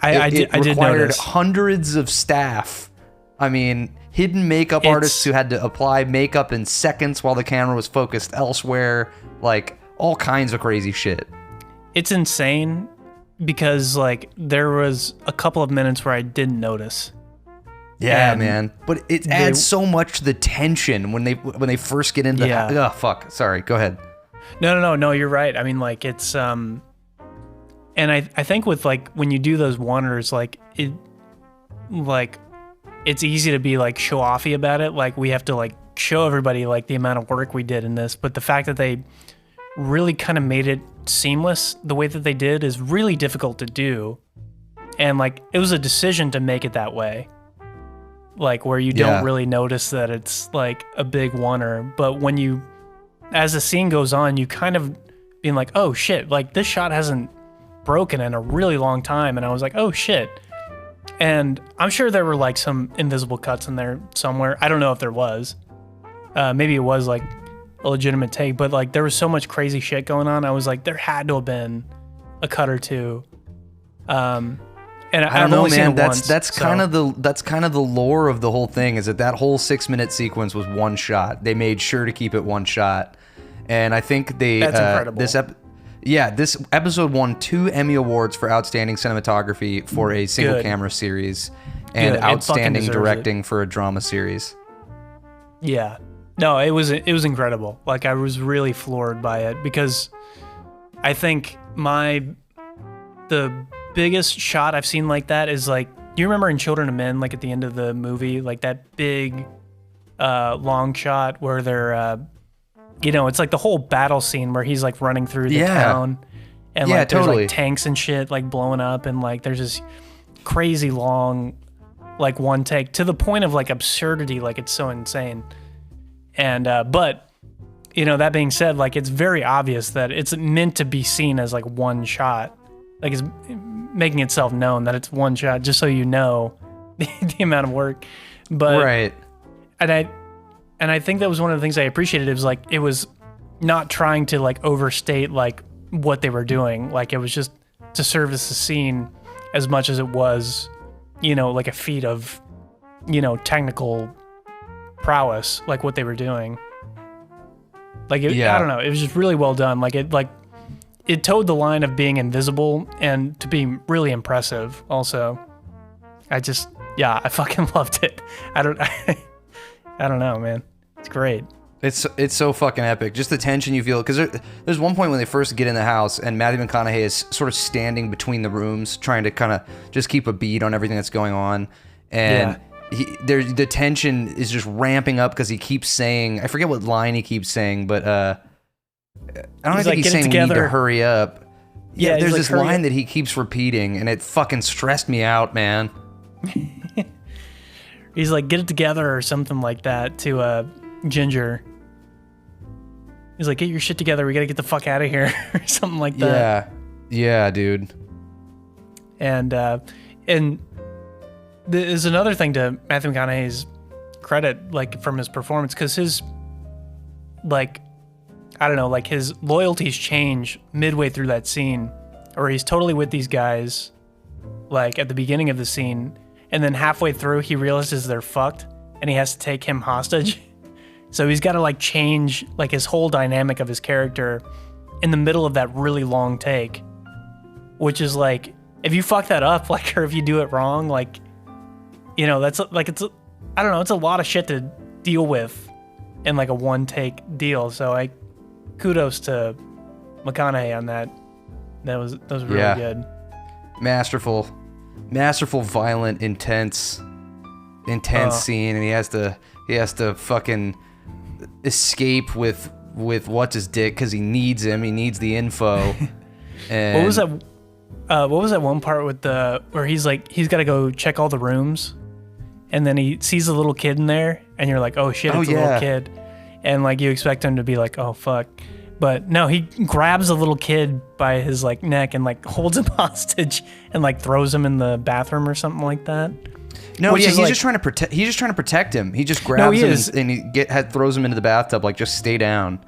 I did required notice. Hundreds of staff. I mean, hidden makeup artists who had to apply makeup in seconds while the camera was focused elsewhere. Like, all kinds of crazy shit. It's insane because, there was a couple of minutes where I didn't notice. Yeah, and man. But it adds so much to the tension when they first get into the fuck. Sorry, go ahead. No, you're right. I mean, it's and I think with when you do those wonders, it's easy to be show offy about it. We have to show everybody the amount of work we did in this, but the fact that they really kind of made it seamless the way that they did is really difficult to do. And it was a decision to make it that way. Where you don't really notice that it's a big wonder, but when as the scene goes on, you kind of being oh shit, this shot hasn't broken in a really long time. And I was like, oh shit. And I'm sure there were some invisible cuts in there somewhere. I don't know if there was. Maybe it was a legitimate take, but there was so much crazy shit going on. I was there had to have been a cut or two. And I don't know, man. That's kind of the lore of the whole thing. Is that whole 6-minute sequence was one shot. They made sure to keep it one shot, and I think that's incredible. This episode won 2 Emmy Awards for Outstanding Cinematography for a single camera series, and Outstanding Directing for a drama series. Yeah. No, it was incredible. Like, I was really floored by it because I think the biggest shot I've seen like that is like, do you remember in Children of Men, like at the end of the movie, like that big long shot where they're it's like the whole battle scene where he's like running through the town and like there's like tanks and shit like blowing up, and like there's this crazy long like one take to the point of like absurdity, like it's so insane. And but that being said, like it's very obvious that it's meant to be seen as like one shot, like it's making itself known that it's one shot just so you know the amount of work. But right. And I think that was one of the things I appreciated. It was like, it was not trying to like overstate like what they were doing. Like it was just to service the scene as much as it was, like a feat of, technical prowess, like what they were doing. Like, I don't know. It was just really well done. Like it towed the line of being invisible and to being really impressive also. I fucking loved it. I don't know, man. It's great. It's so fucking epic. Just the tension you feel, because there's one point when they first get in the house and Matthew McConaughey is sort of standing between the rooms, trying to kind of just keep a beat on everything that's going on, and the tension is just ramping up because he keeps saying, I forget what line he keeps saying, but I don't think he's saying we need to hurry up. Yeah, there's this line that he keeps repeating, and it fucking stressed me out, man. He's like, get it together or something like that to Ginger. He's like, get your shit together. We got to get the fuck out of here or something like that. Yeah, dude. And there's another thing to Matthew McConaughey's credit, like from his performance, because his, like, I don't know, like his loyalties change midway through that scene, or he's totally with these guys, like at the beginning of the scene, and then halfway through he realizes they're fucked and he has to take him hostage. So he's got to like change like his whole dynamic of his character in the middle of that really long take, which is like, if you fuck that up, like, or if you do it wrong, like, that's like, I don't know, it's a lot of shit to deal with in like a one take deal. So kudos to McConaughey on that. That was really good. Masterful, violent, intense scene, and he has to fucking escape with what's his dick because he needs him. He needs the info. And what was that? What was that one part with where he's like, he's got to go check all the rooms, and then he sees a little kid in there, and you're like, oh shit, it's a little kid, and like you expect him to be like, oh fuck, but no, he grabs a little kid by his like neck and like holds him hostage and like throws him in the bathroom or something like that. No, he's just trying to protect. He's just trying to protect him. He just grabs him and he throws him into the bathtub. Like, just stay down.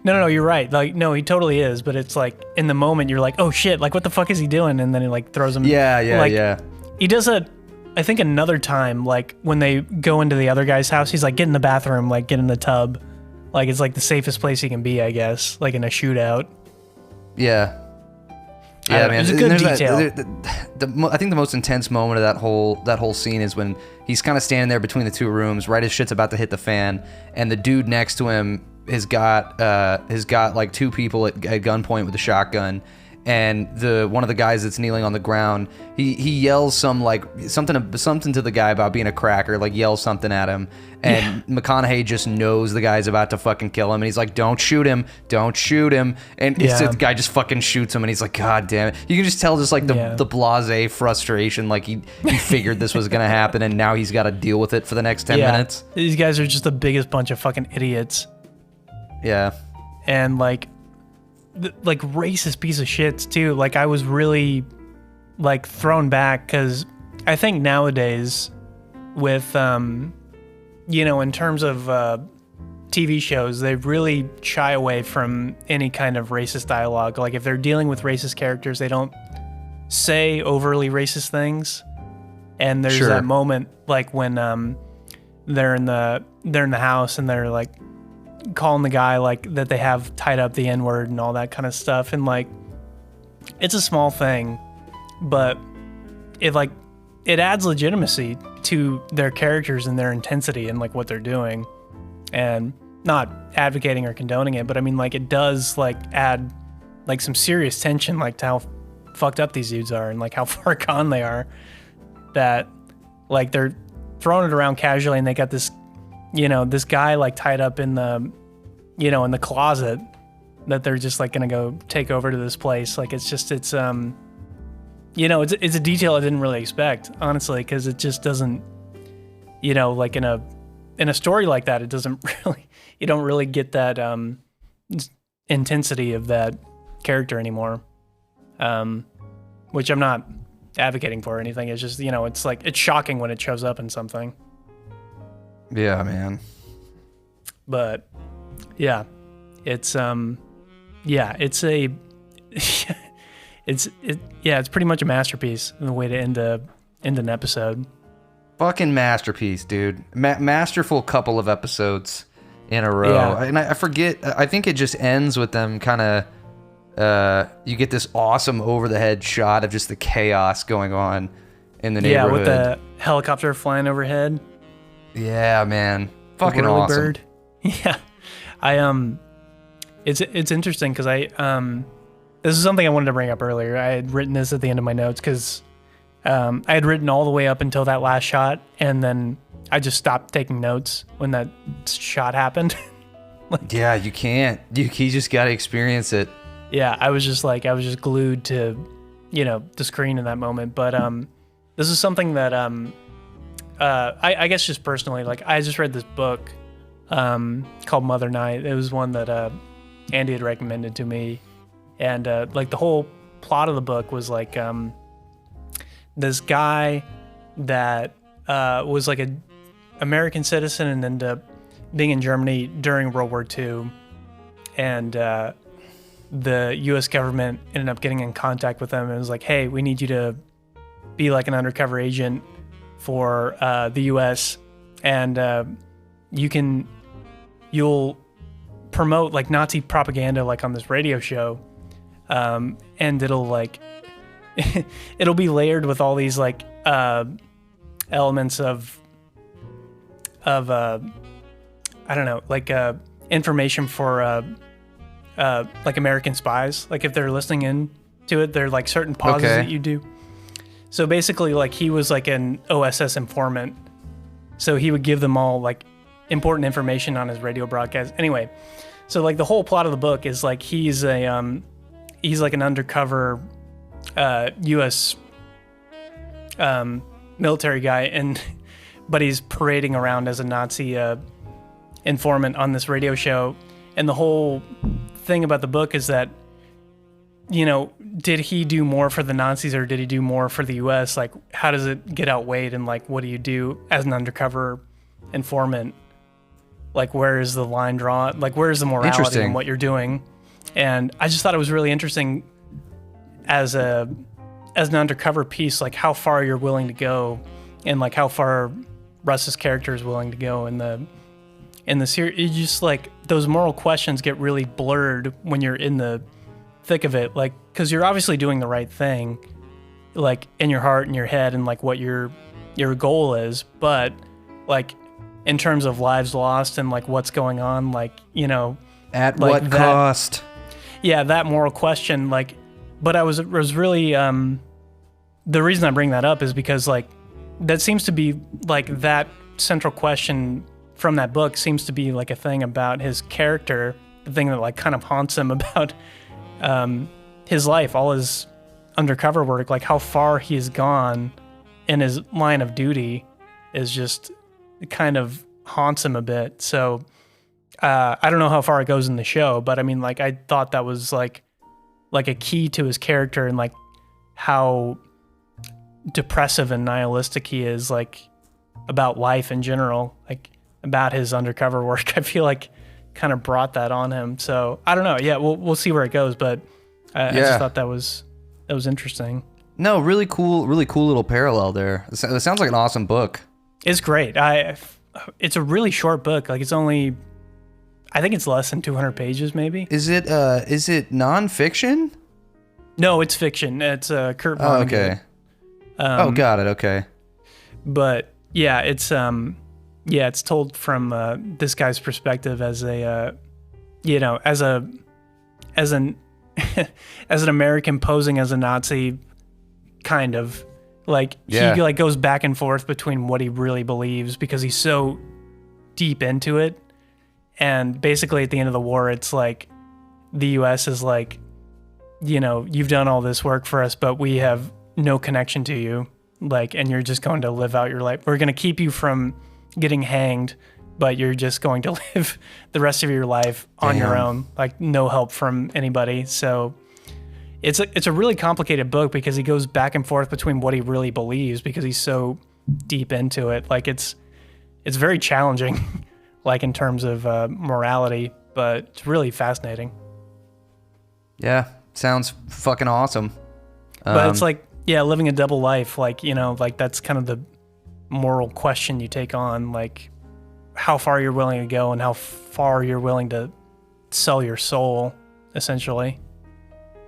No, you're right. Like, no, he totally is. But it's like in the moment you're like, oh shit, like what the fuck is he doing? And then he like throws him. Yeah. He does I think another time, like when they go into the other guy's house, he's like, get in the bathroom, like get in the tub. Like it's like the safest place he can be, I guess. Like in a shootout. Yeah. Yeah, man. It's a good detail. I think the most intense moment of that whole scene is when he's kind of standing there between the two rooms, right as shit's about to hit the fan, and the dude next to him has got like two people at gunpoint with a shotgun, and one of the guys that's kneeling on the ground, he yells something to the guy about being a cracker, like yells something at him, and McConaughey just knows the guy's about to fucking kill him, and he's like, don't shoot him, and the guy just fucking shoots him, and he's like, god damn it. You can just tell just like the blasé frustration, like he figured this was gonna happen, and now he's got to deal with it for the next 10 minutes. These guys are just the biggest bunch of fucking idiots. Yeah. And like racist piece of shits too. Like I was really like thrown back because I think nowadays with in terms of TV shows, they really shy away from any kind of racist dialogue. Like if they're dealing with racist characters, they don't say overly racist things. And there's that moment like when they're in the house and they're like calling the guy like that they have tied up the N-word and all that kind of stuff, and like it's a small thing, but it adds legitimacy to their characters and their intensity and like what they're doing. And not advocating or condoning it, but I mean, like, it does like add like some serious tension, like to how fucked up these dudes are and like how far gone they are, that like they're throwing it around casually and they got this, this guy like tied up in the, in the closet that they're just like gonna go take over to this place. Like it's it's a detail I didn't really expect, honestly, because it just doesn't, like in a story like that, it doesn't really, you don't really get that intensity of that character anymore, which I'm not advocating for or anything. It's just, it's like, it's shocking when it shows up in something. Yeah, man. But yeah, it's it's a it's pretty much a masterpiece in the way to end an episode. Fucking masterpiece, dude. Masterful couple of episodes in a row. Yeah. And I forget, I think it just ends with them kind of, you get this awesome over-the-head shot of just the chaos going on in the neighborhood. Yeah, with the helicopter flying overhead. Yeah, man. Fucking the awesome. Bird. Yeah. It's interesting because this is something I wanted to bring up earlier. I had written this at the end of my notes because I had written all the way up until that last shot, and then I just stopped taking notes when that shot happened. Yeah, you can't. You just got to experience it. Yeah, I was just glued to, the screen in that moment. But this is something that I guess just personally, like I just read this book called Mother Night. It was one that Andy had recommended to me, and like the whole plot of the book was like this guy that was like a American citizen and ended up being in Germany during World War II, and the U.S. government ended up getting in contact with them and was like, hey, we need you to be like an undercover agent for the U.S. and you'll promote like Nazi propaganda like on this radio show, and it'll like it'll be layered with all these like elements of I don't know, like information for like American spies. Like if they're listening in to it, there are like certain pauses that you do. So basically, like he was like an OSS informant. So he would give them all like important information on his radio broadcast. Anyway, so like the whole plot of the book is like he's like an undercover U.S. Military guy, but he's parading around as a Nazi informant on this radio show. And the whole thing about the book is that, did he do more for the Nazis or did he do more for the U.S.? Like, how does it get outweighed? And like, what do you do as an undercover informant? Like, where is the line drawn? Like, where is the morality in what you're doing? And I just thought it was really interesting as an undercover piece, like how far you're willing to go and like how far Russ's character is willing to go in the series. It's just like those moral questions get really blurred when you're in the thick of it, like because you're obviously doing the right thing, like in your heart and your head and like what your goal is, but like in terms of lives lost and like what's going on, like at like what cost? Yeah, that moral question, like. But I was really the reason I bring that up is because like that seems to be like that central question from that book seems to be like a thing about his character, the thing that like kind of haunts him about his life, all his undercover work, like how far he's gone in his line of duty is just it kind of haunts him a bit. So I don't know how far it goes in the show, but I mean, like I thought that was like a key to his character and like how depressive and nihilistic he is, like about life in general, like about his undercover work. I feel like kind of brought that on him. So I don't know. Yeah, we'll see where it goes, but I just thought that was interesting. No, really cool little parallel there. It sounds like an awesome book. It's great. It's a really short book. Like it's only, I think it's less than 200 pages, maybe. Is it nonfiction? No, it's fiction. It's Kurt Vonnegut. Oh, okay. Got it. Okay. But yeah, it's Yeah, it's told from this guy's perspective as a, as an as an American posing as a Nazi, kind of. Like, he like goes back and forth between what he really believes because he's so deep into it. And basically at the end of the war, it's like the U.S. is like, you've done all this work for us, but we have no connection to you. Like, and you're just going to live out your life. We're going to keep you from getting hanged, but you're just going to live the rest of your life on your own, like no help from anybody. So it's a really complicated book because he goes back and forth between what he really believes because he's so deep into it. Like it's very challenging, like in terms of morality, but it's really fascinating. Yeah, sounds fucking awesome. But it's like, yeah, living a double life, like, like that's kind of the moral question you take on, like how far you're willing to go and how far you're willing to sell your soul, essentially.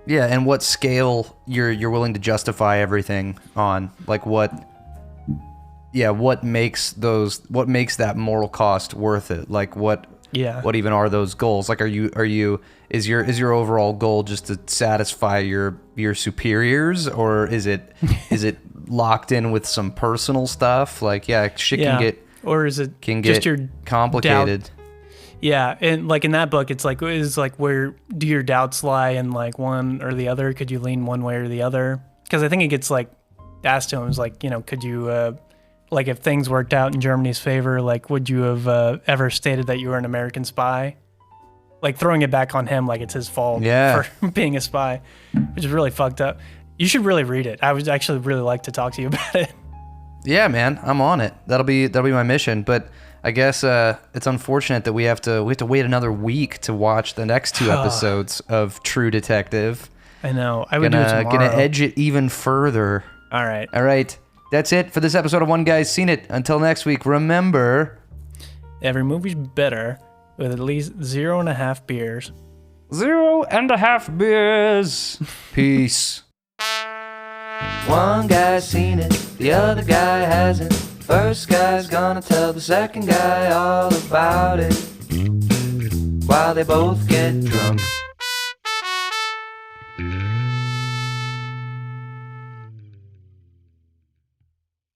Yeah, and what scale you're willing to justify everything on, like what makes that moral cost worth it? Like what even are those goals? Like is your overall goal just to satisfy your superiors, or is it locked in with some personal stuff? Like shit can get, or is it can just get your complicated? Doubt? Yeah, and like in that book, it's like where do your doubts lie in like one or the other? Could you lean one way or the other? Because I think it gets like asked to him, is like, could you like if things worked out in Germany's favor, like would you have ever stated that you were an American spy? Like throwing it back on him like it's his fault for being a spy, which is really fucked up. You should really read it. I would actually really like to talk to you about it. Yeah, man, I'm on it. That'll be my mission. But I guess it's unfortunate that we have to wait another week to watch the next 2 episodes of True Detective. I know. I would do it tomorrow. Gonna edge it even further. All right. That's it for this episode of One Guy's Seen It. Until next week, remember, every movie's better with at least 0.5 beers. 0.5 beers. Peace. One guy's seen it, the other guy hasn't. First guy's gonna tell the second guy all about it while they both get drunk.